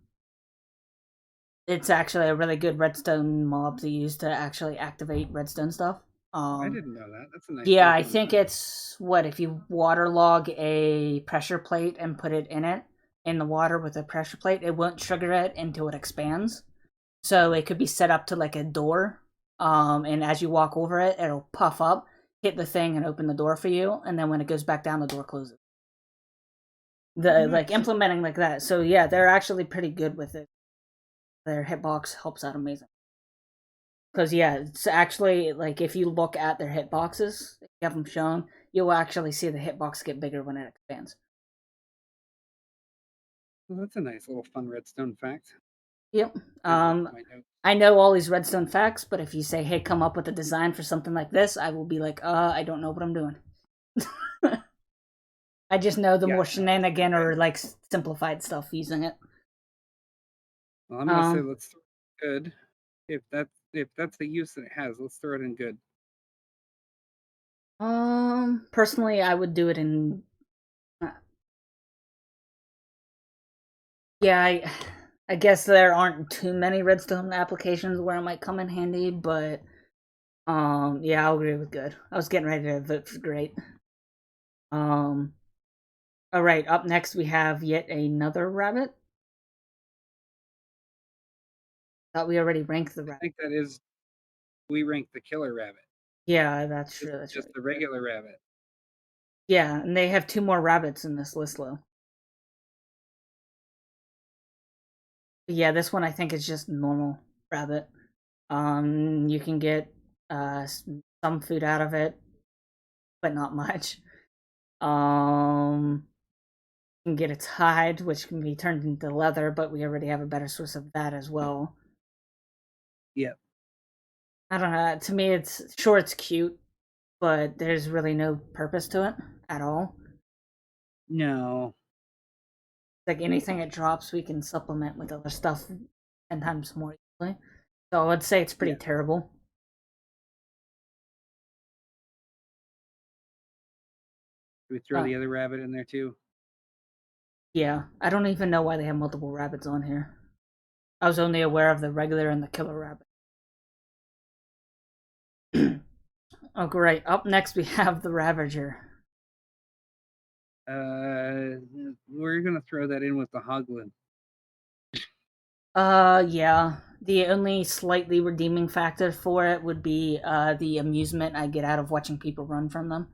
It's actually a really good redstone mob to use to actually activate redstone stuff. I Um, didn't know that. That's a nice yeah, little I fun think fact. it's what if you waterlog a pressure plate and put it in the water with a pressure plate, it won't trigger it until it expands. So it could be set up to like a door. And as you walk over it, it'll puff up, hit the thing, and open the door for you. And then when it goes back down, the door closes. Oh, The like nice. implementing like that. So yeah, they're actually pretty good with it. Their hitbox helps out amazing. Because yeah, it's actually like if you look at their hitboxes, if you have them shown, you'll actually see the hitbox get bigger when it expands. Well, that's a nice little fun redstone fact. Yep. Add that to my notes. I know all these redstone facts, but if you say, "Hey, come up with a design for something like this," I will be like, I don't know what I'm doing." I just know the Yeah, more no, that's pretty shenanigan good. or like simplified stuff using it. Well, I'm gonna say Um, let's throw it good. If that's the use that it has, let's throw it in good. Personally, I would do it in. Uh, Yeah, I guess there aren't too many redstone applications where it might come in handy, but yeah, I'll agree with good. I was getting ready to vote for great. Um, all right, up next we have yet another rabbit. Thought we already ranked the I rabbit. think that is, we rank the killer rabbit. Yeah, that's This true. is That's just right. the regular rabbit. Yeah, and they have 2 more rabbits in this list, though. But yeah, this one I think is just normal rabbit. You can get some food out of it, but not much. Um, you can get its hide, which can be turned into leather, but we already have a better source of that as well. Yep. I don't know. To me, it's cute, but there's really no purpose to it at all. No. Like anything it drops, we can supplement with other stuff 10 times more easily. So I would say it's pretty Yeah. terrible. Do we throw Uh, the other rabbit in there too? yeah, I don't even know why they have multiple rabbits on here. I was only aware of the regular and the killer rabbit. Oh, great. Up next, we have the Ravager. We're gonna throw that in with the Hoglin. Yeah. The only slightly redeeming factor for it would be the amusement I get out of watching people run from them.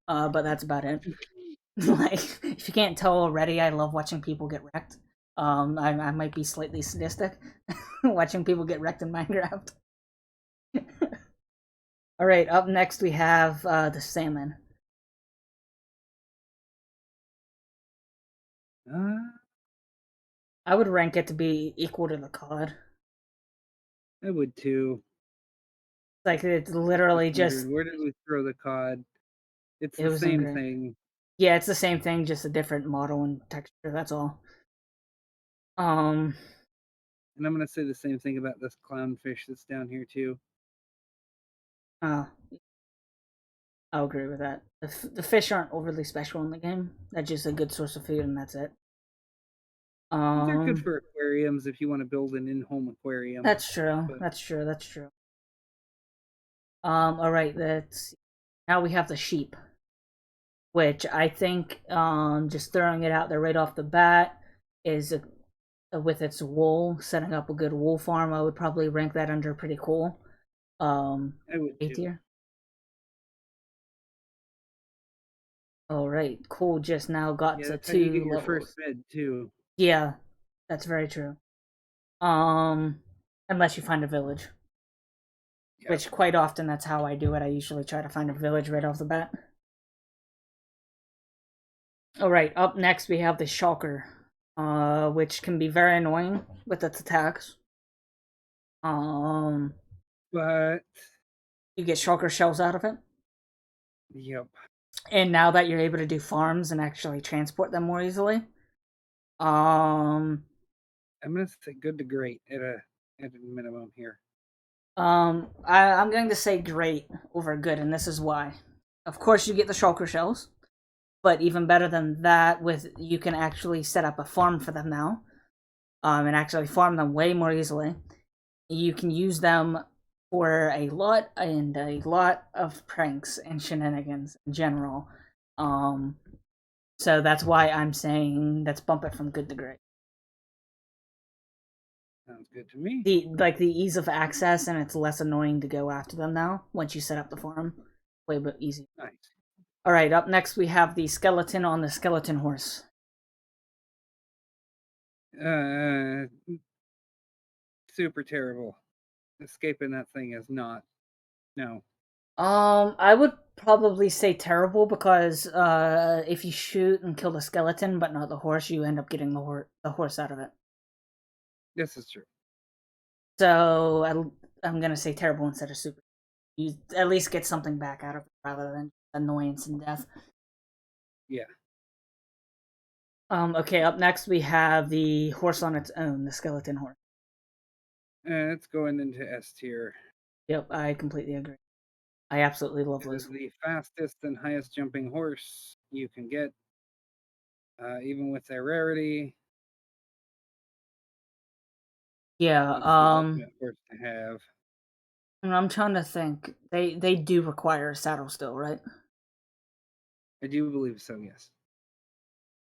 But that's about it. Like, if you can't tell already, I love watching people get wrecked. I might be slightly sadistic watching people get wrecked in Minecraft. All right, up next we have the salmon. Uh, I would rank it to be equal to the cod. I would too. Like it's Just literally wondered, just where did we throw the cod? It's it the was same ingrained. thing. Yeah, it's the same thing, just a different model and texture. That's all. Um, And I'm gonna say the same thing about this clownfish that's down here too. uh, I'll agree with that. The fish aren't overly special in the game. They're just a good source of food, and that's it. They're good Um, for aquariums if you want to build an in-home aquarium. that's true. But That's true. That's true. All right. That's now we have the sheep, which I think, just throwing it out there right off the bat is with its wool, setting up a good wool farm. I would probably rank that under pretty cool. I would A too. tier. All right, cool. Just now got Yeah, to that's how you get two your first levels. bed too. Yeah, that's very true. Um, unless you find a village, Yep. which quite often that's how I do it. I usually try to find a village right off the bat. All right, up next we have the shulker, which can be very annoying with its attacks. Um, But you get shulker shells out of it, yep. and now that you're able to do farms and actually transport them more easily, um, I'm gonna say good to great at a minimum here. I'm going to say great over good, and this is why. Of course, you get the shulker shells, but even better than that, with you can actually set up a farm for them now, and actually farm them way more easily. You can use them for a lot of pranks and shenanigans in general. Um, so that's why I'm saying let's bump it from good to great. Sounds good to me. The ease of access, and it's less annoying to go after them now once you set up the farm. Way bit easy. Nice. All right, up next we have the skeleton on the skeleton horse. Uh, super terrible. Escaping that thing is not. No. I would probably say terrible because if you shoot and kill the skeleton but not the horse, you end up getting the horse out of it. This is true. So I'm gonna say terrible instead of super. You at least get something back out of it rather than annoyance and death. Yeah. Okay, up next we have the horse on its own, the skeleton horse. It's going into S tier. Yep, I completely agree. I absolutely love It is those. the fastest and highest jumping horse you can get, even with their rarity. Yeah, That's the ultimate horse to have. and I'm trying to think. They do require a saddle still, right? I do believe so, yes.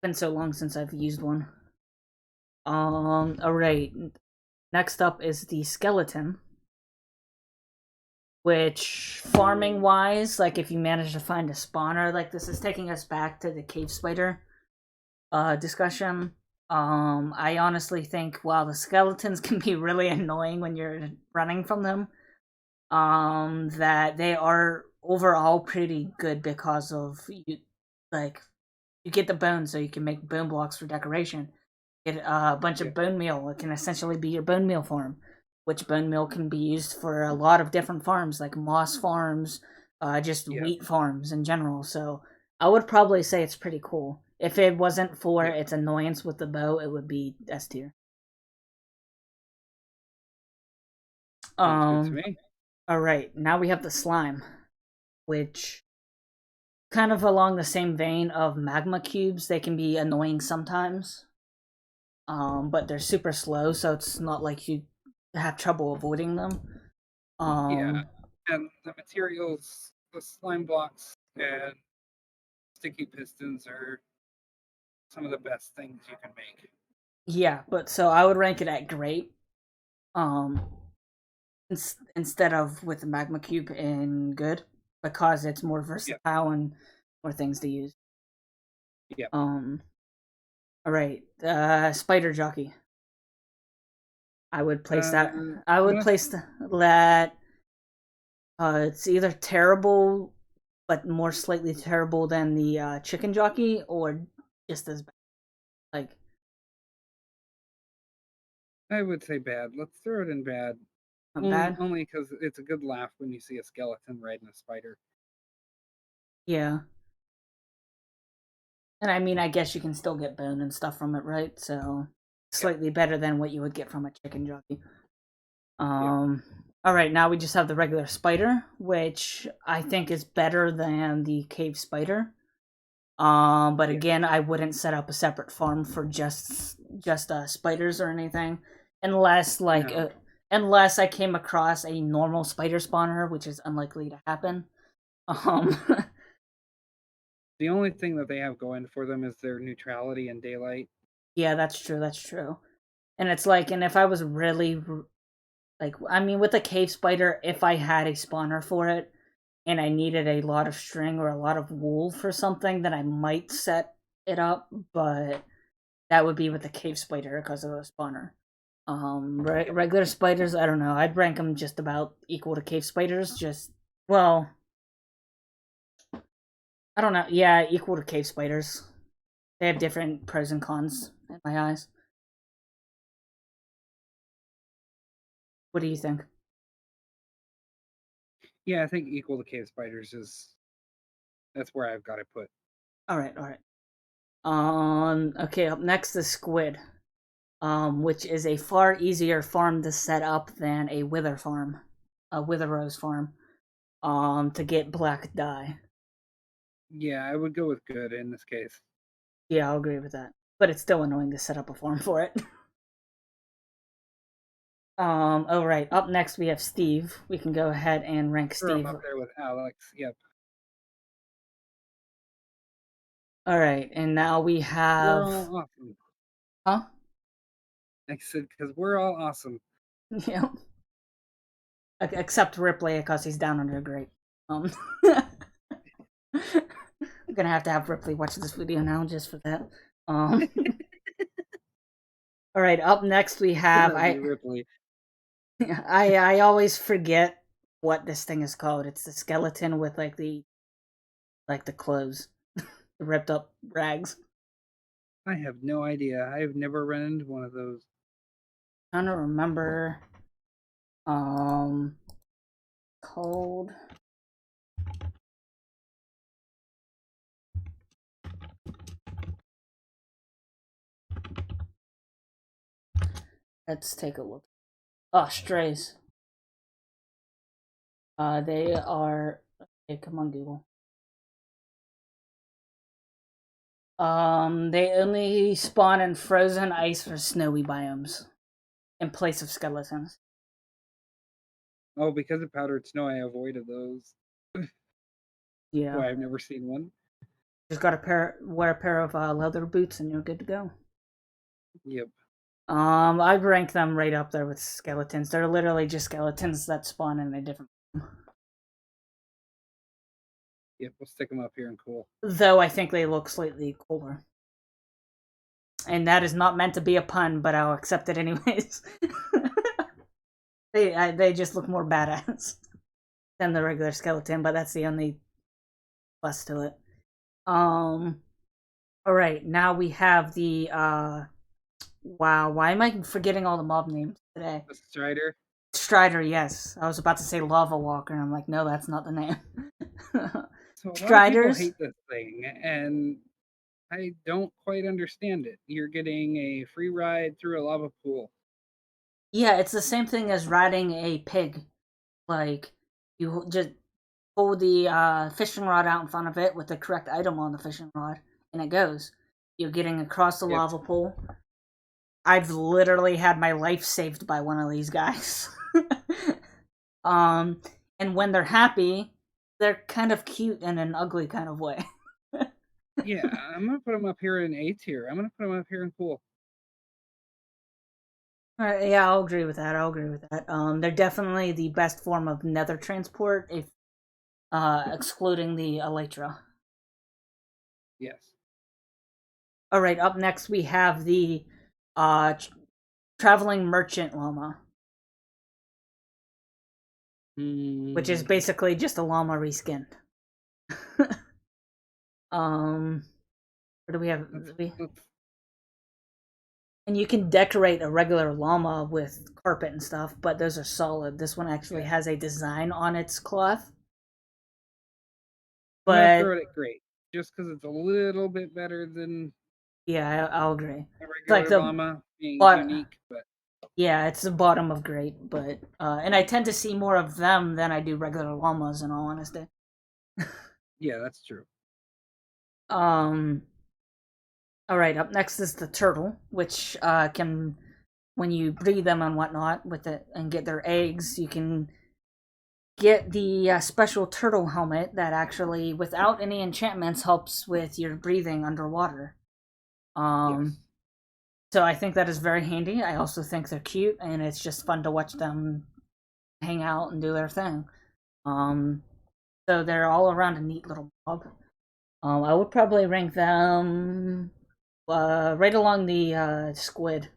Been so long since I've used one. Alright. Next up is the skeleton. Which, farming wise, like if you manage to find a spawner, like this is taking us back to the cave spider discussion. I honestly think while the skeletons can be really annoying when you're running from them, that they are overall pretty good because of you, like you get the bone so you can make bone blocks for decoration. Get a bunch of bone meal. It can essentially be your bone meal farm, which bone meal can be used for a lot of different farms, like moss farms, just wheat farms in general. So I would probably say it's pretty cool. If it wasn't for its annoyance with the bow, it would be S tier. Sounds good to me. All right, now we have the slime, which kind of along the same vein of magma cubes. They can be annoying sometimes, but they're super slow, so it's not like you have trouble avoiding them. Yeah, and the materials, the slime blocks and sticky pistons are some of the best things you can make. Yeah, but so I would rank it at great. Um, instead of with the magma cube in good because it's more versatile and more things to use. Yeah. All right, spider jockey. I would place that. I would place that. It's either terrible, but more slightly terrible than the chicken jockey, or just as bad. Like, I would say bad. Let's throw it in bad. not bad. Only because it's a good laugh when you see a skeleton riding a spider. Yeah. And I mean, I guess you can still get bone and stuff from it, right? So slightly better than what you would get from a chicken jockey. All right, now we just have the regular spider, which I think is better than the cave spider. But again, I wouldn't set up a separate farm for just spiders or anything, unless unless I came across a normal spider spawner, which is unlikely to happen. Um, The only thing that they have going for them is their neutrality and daylight. yeah, that's true. That's true. And it's like, and if I was really like, I mean, with a cave spider, if I had a spawner for it and I needed a lot of string or a lot of wool for something, then I might set it up, but that would be with the cave spider because of the spawner. Regular spiders, I don't know. I'd rank them just about equal to cave spiders. Just, well, I don't know. Yeah, equal to cave spiders. They have different pros and cons in my eyes. What do you think? Yeah, I think equal to cave spiders is that's where I've got it put. All right, all right. Okay, up next is squid. Which is a far easier farm to set up than a wither farm, a wither rose farm. To get black dye. Yeah, I would go with good in this case. Yeah, I'll agree with that. But it's still annoying to set up a farm for it. Oh right. Up next we have Steve. We can go ahead and rank Throw him Steve. up there with Alex. Yep. All right, and now we have. We're all awesome. Huh? Like I said, because we're all awesome. Yeah. Except Ripley, because he's down under a grate. I'm gonna have to have Ripley watch this video now just for that. All right. Up next we have Ripley. I always forget what this thing is called. It's the skeleton with the clothes, the ripped up rags. I have no idea. I've never run into one of those. I'm trying to remember. Cold. Let's take a look. Oh, strays. They are. Okay, come on, Google. They only spawn in frozen ice or snowy biomes. in place of skeletons. Oh, because of powdered snow, I avoided those. Yeah. Why, I've never seen one. Just gotta wear a pair of leather boots and you're good to go. Yep. I'd rank them right up there with skeletons. They're literally just skeletons that spawn in a different. Yep, we'll stick them up here and cool. Though I think they look slightly cooler. And that is not meant to be a pun, but I'll accept it anyways. They just look more badass than the regular skeleton, but that's the only plus to it. All right, now we have the wow, why am I forgetting all the mob names today? The Strider. Strider, yes. I was about to say Lava Walker, and I'm like, no, that's not the name. So a lot of people Striders. hate this thing, and I don't quite understand it. You're getting a free ride through a lava pool. Yeah, it's the same thing as riding a pig. Like, you just pull the fishing rod out in front of it with the correct item on the fishing rod, and it goes. You're getting across the Yep. lava pool. I've literally had my life saved by one of these guys. And when they're happy, they're kind of cute in an ugly kind of way. Yeah, I'm gonna put them up here in A tier. I'm gonna put them up here in cool. Yeah, I'll agree with that. They're definitely the best form of nether transport, if excluding the elytra. Yes. All right, up next we have the traveling merchant llama, which is basically just a llama reskinned. What do we have? And you can decorate a regular llama with carpet and stuff, but those are solid. This one actually has a design on its cloth. I'm gonna But throw it at great, just because it's a little bit better than yeah, I'll agree. a Like regular llama being unique, but yeah, it's the bottom of great. But and I tend to see more of them than I do regular llamas, in all honesty. yeah, that's true. All right, up next is the turtle, which can, when you breed them and whatnot with it and get their eggs, you can get the special turtle helmet that actually, without any enchantments, helps with your breathing underwater. Yes. So I think that is very handy. I also think they're cute, and it's just fun to watch them hang out and do their thing. So they're all around a neat little mob. I would probably rank them right along the squid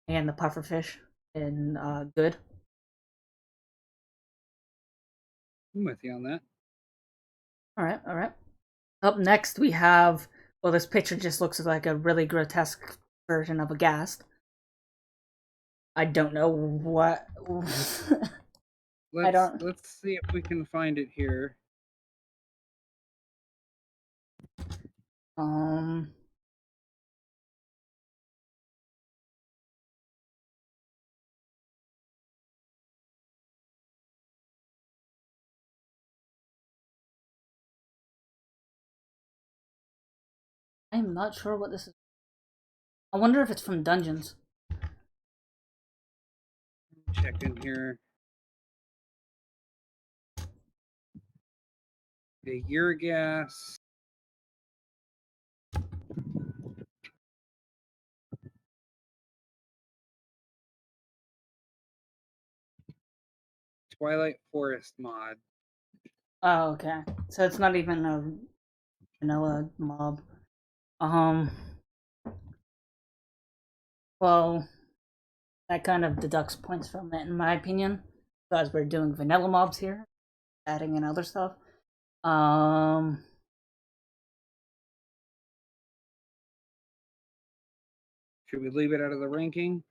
and the pufferfish in good. I'm with you on that. All right, all right. Up next we have, well, this picture just looks like a really grotesque version of a ghast. I don't know what. Let's see if we can find it here. Um. I'm not sure what this is. I wonder if it's from Dungeons. Check in here. The Urigas. Twilight Forest mod. Oh, okay. So it's not even a vanilla mob. Well, that kind of deducts points from it, in my opinion, because we're doing vanilla mobs here, adding in other stuff. Should we leave it out of the ranking?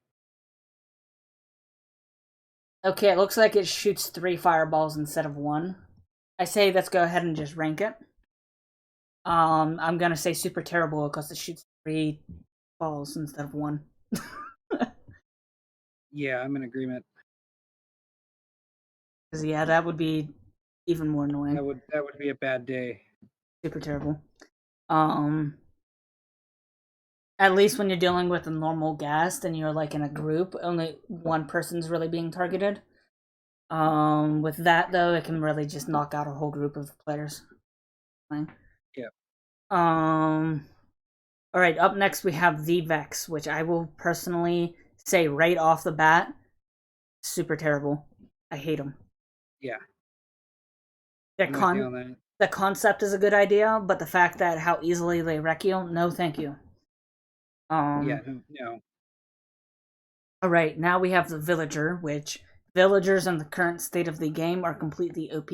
Okay, it looks like it shoots 3 fireballs instead of 1. I say let's go ahead and just rank it. I'm gonna say super terrible because it shoots 3 balls instead of 1. Yeah, I'm in agreement. Because yeah, that would be even more annoying. That would be a bad day. Super terrible. At least when you're dealing with a normal guest and you're like in a group, only one person's really being targeted. With that though, it can really just knock out a whole group of players. Fine. Yeah. All right. Up next, we have the Vex, which I will personally say right off the bat, super terrible. I hate them. Yeah. The concept is a good idea, but the fact that how easily they wreck you, no, thank you. No. All right. Now we have the Villager, which villagers in the current state of the game are completely OP.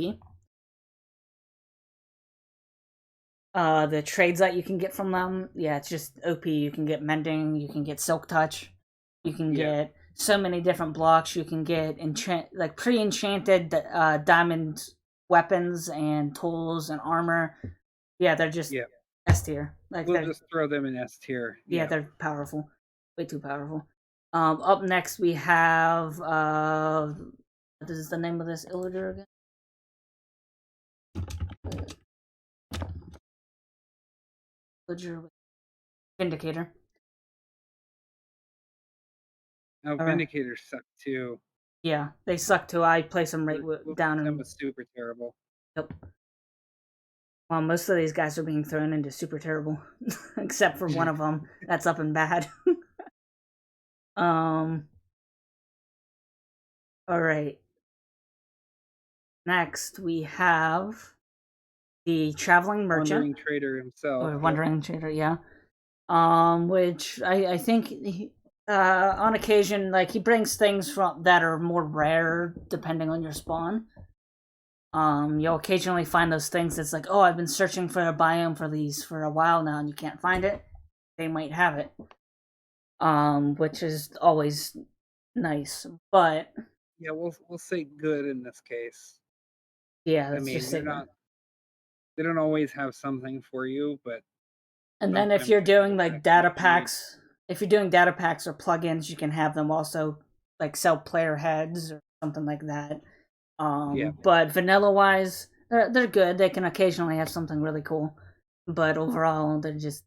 The trades that you can get from them, yeah, it's just OP. You can get mending, you can get silk touch, you can get so many different blocks. You can get pre-enchanted diamond weapons and tools and armor. Yeah, they're just S tier. We'll just throw them in S tier. Yeah, they're powerful, way too powerful. Up next we have what is the name of this illager again? Vindicator. Oh, Vindicators suck too. Yeah, they suck too. I place them right down. That was super terrible. Yep. Well, most of these guys are being thrown into super terrible, except for one of them that's up and bad. All right. Next, we have the traveling merchant, wandering trader himself, or wandering trader, yeah. Which I think on occasion, like he brings things from that are more rare depending on your spawn. You'll occasionally find those things that's like, oh, I've been searching for a biome for these for a while now, and you can't find it. They might have it, which is always nice. But yeah, we'll say good in this case. Yeah, I mean, they don't always have something for you, but. And then if you're doing like data packs, if you're doing data packs or plugins, you can have them also like sell player heads or something like that. But vanilla wise, they're good. They can occasionally have something really cool, but overall, they're just.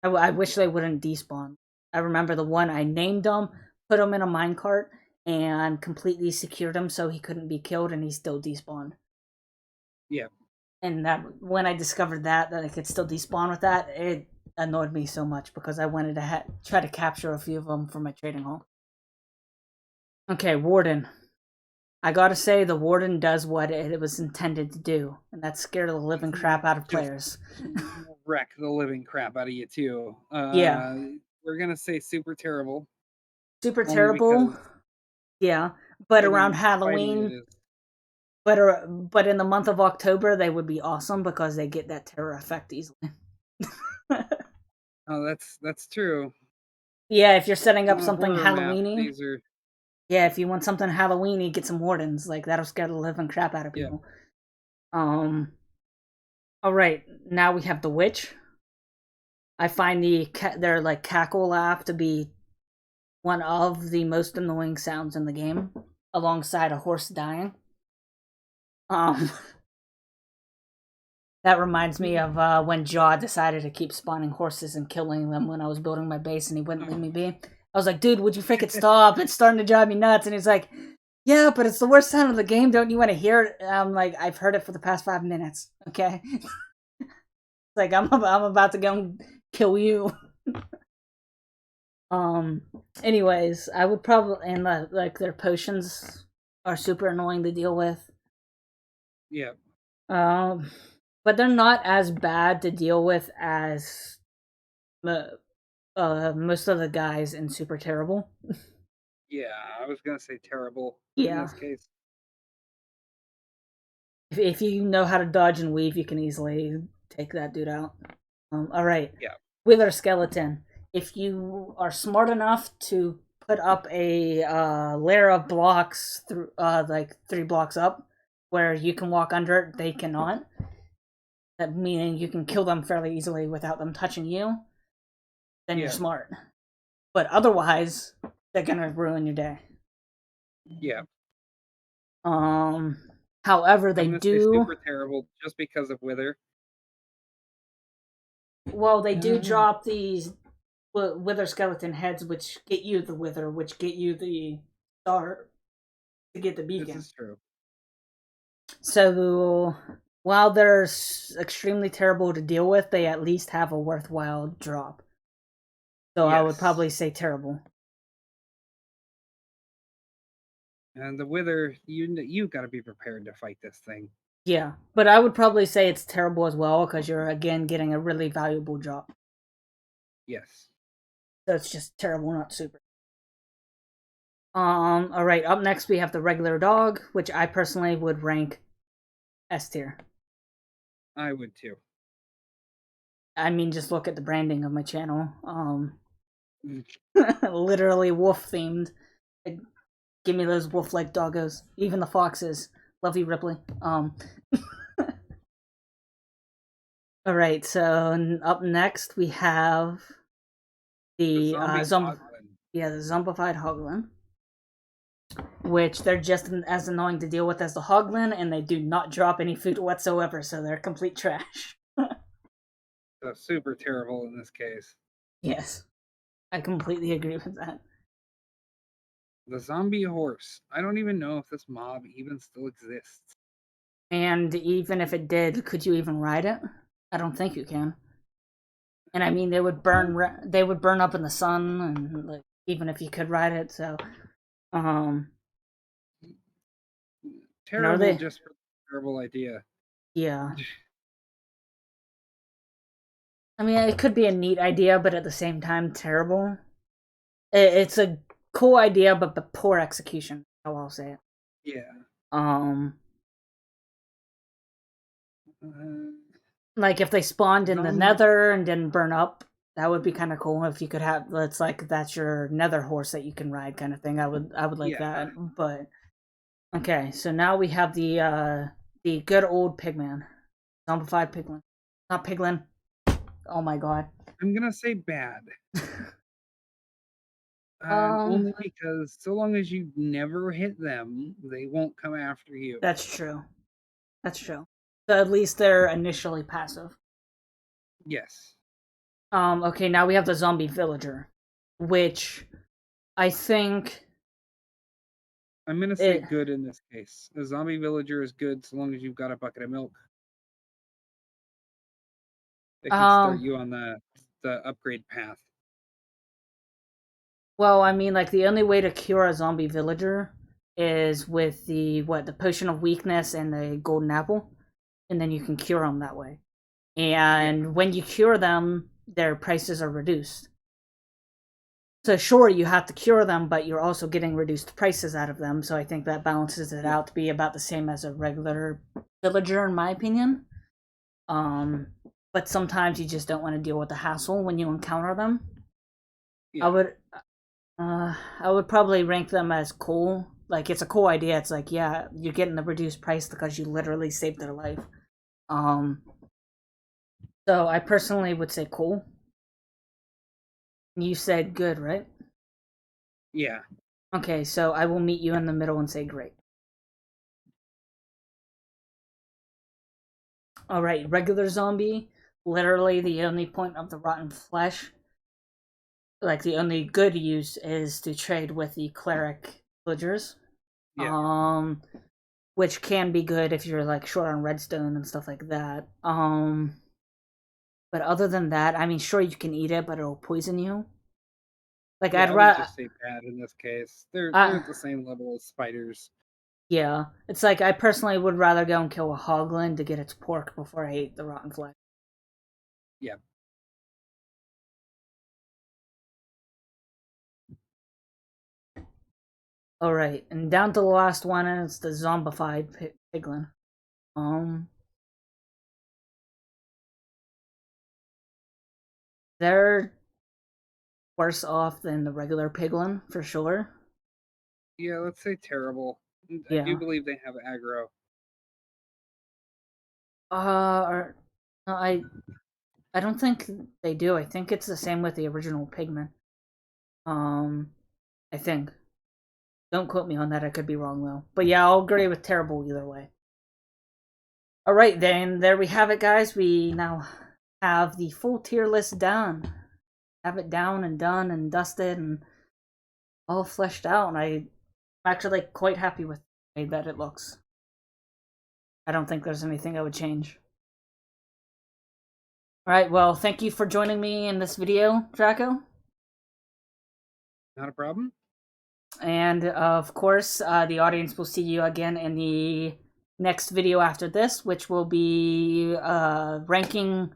I wish they wouldn't despawn. I remember the one I named him, put him in a minecart, and completely secured him so he couldn't be killed, and he still despawned. Yeah. And that when I discovered that I could still despawn with that, it annoyed me so much because I wanted to try to capture a few of them for my trading hall. Okay, Warden. I gotta say, the Warden does what it was intended to do, and that's scare the living crap out of players. Wreck the living crap out of you, too. Yeah. We're gonna say super terrible. Super terrible? Yeah, but around Halloween... But in the month of October, they would be awesome because they get that terror effect easily. Oh, that's true. Yeah, if you're setting up something Halloweeny... Are... Yeah, if you want something Halloweeny, get some wardens. Like, that'll scare the living crap out of people. Yeah. Alright, now we have the witch. I find their, like, cackle laugh to be one of the most annoying sounds in the game, alongside a horse dying. That reminds me of when Jaw decided to keep spawning horses and killing them when I was building my base and he wouldn't leave me be. I was like, dude, would you freaking stop? It's starting to drive me nuts. And he's like, yeah, but it's the worst sound of the game. Don't you want to hear it? And I'm like, I've heard it for the past 5 minutes. Okay. It's like, I'm about to go and kill you. Anyways, I would probably, and like their potions are super annoying to deal with. Yeah. But they're not as bad to deal with as most of the guys in Super Terrible. Yeah, I was gonna say terrible in this case. If you know how to dodge and weave, you can easily take that dude out. Alright. Yeah. Wither Skeleton. If you are smart enough to put up a layer of blocks through like 3 blocks up where you can walk under it, they cannot. That meaning you can kill them fairly easily without them touching you. Then you're smart. But otherwise, they're gonna ruin your day. Yeah. However, they do super terrible just because of Wither. Well, they do drop these wither skeleton heads, which get you the wither, which get you the star to get the beacon. This is true. So while they're extremely terrible to deal with, they at least have a worthwhile drop. So yes. I would probably say terrible. And the wither, you've got to be prepared to fight this thing. Yeah, but I would probably say it's terrible as well because you're again getting a really valuable drop. Yes. So it's just terrible, not super. All right. Up next, we have the regular dog, which I personally would rank S tier. I would too. I mean, just look at the branding of my channel. Literally wolf themed. Like, give me those wolf-like doggos. Even the foxes. Love you, Ripley. All right. So up next, we have the zombified hoglin, which they're just as annoying to deal with as the hoglin, and they do not drop any food whatsoever, so they're complete trash. So super terrible in this case. Yes, I completely agree with that. The zombie horse. I don't even know if this mob even still exists. And even if it did, could you even ride it? I don't think you can. And I mean, they would burn up in the sun, and like even if you could ride it, so terrible, just for the terrible idea. Yeah. I mean, it could be a neat idea, but at the same time, terrible. It's a cool idea, but poor execution. How I'll say it. Yeah. Like if they spawned in the Nether and didn't burn up, that would be kind of cool. If you could have, it's like that's your Nether horse that you can ride, kind of thing. I would like that. But okay, so now we have the good old pigman, zombified piglin, not piglin. Oh my god. I'm gonna say bad. Only because so long as you never hit them, they won't come after you. That's true. That's true. So at least they're initially passive. Yes. Okay, now we have the zombie villager, which I think I'm gonna say good in this case. The zombie villager is good so long as you've got a bucket of milk. They can start you on the upgrade path. Well, I mean, like the only way to cure a zombie villager is with the potion of weakness and the golden apple, and then you can cure them that way. And when you cure them, their prices are reduced. So sure, you have to cure them, but you're also getting reduced prices out of them. So I think that balances it out to be about the same as a regular villager, in my opinion. But sometimes you just don't want to deal with the hassle when you encounter them. Yeah. I would probably rank them as cool. Like, it's a cool idea. It's like, yeah, you're getting the reduced price because you literally saved their life. So I personally would say cool. You said good, right? Yeah. Okay, so I will meet you in the middle and say great. Alright, regular zombie. Literally the only point of the rotten flesh, like the only good use, is to trade with the cleric villagers. Yeah. Which can be good if you're like short on redstone and stuff like that. But other than that, I mean, sure, you can eat it, but it'll poison you. Like, I'd rather just say bad in this case. They're at the same level as spiders. Yeah, it's like I personally would rather go and kill a hoglin to get its pork before I ate the rotten flesh. Yeah. All right, and down to the last one, and it's the zombified piglin. They're worse off than the regular piglin for sure. Yeah, let's say terrible. Yeah. I do believe they have aggro. No, I don't think they do. I think it's the same with the original pigman. I think. Don't quote me on that. I could be wrong though. But yeah, I'll agree with terrible either way. All right, then there we have it, guys. We now have the full tier list done. Have it down and done and dusted and all fleshed out. And I'm actually quite happy with the way that it looks. I don't think there's anything I would change. Alright, well, thank you for joining me in this video, Draco. Not a problem. And, of course, the audience will see you again in the next video after this, which will be ranking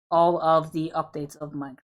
all of the updates of Minecraft.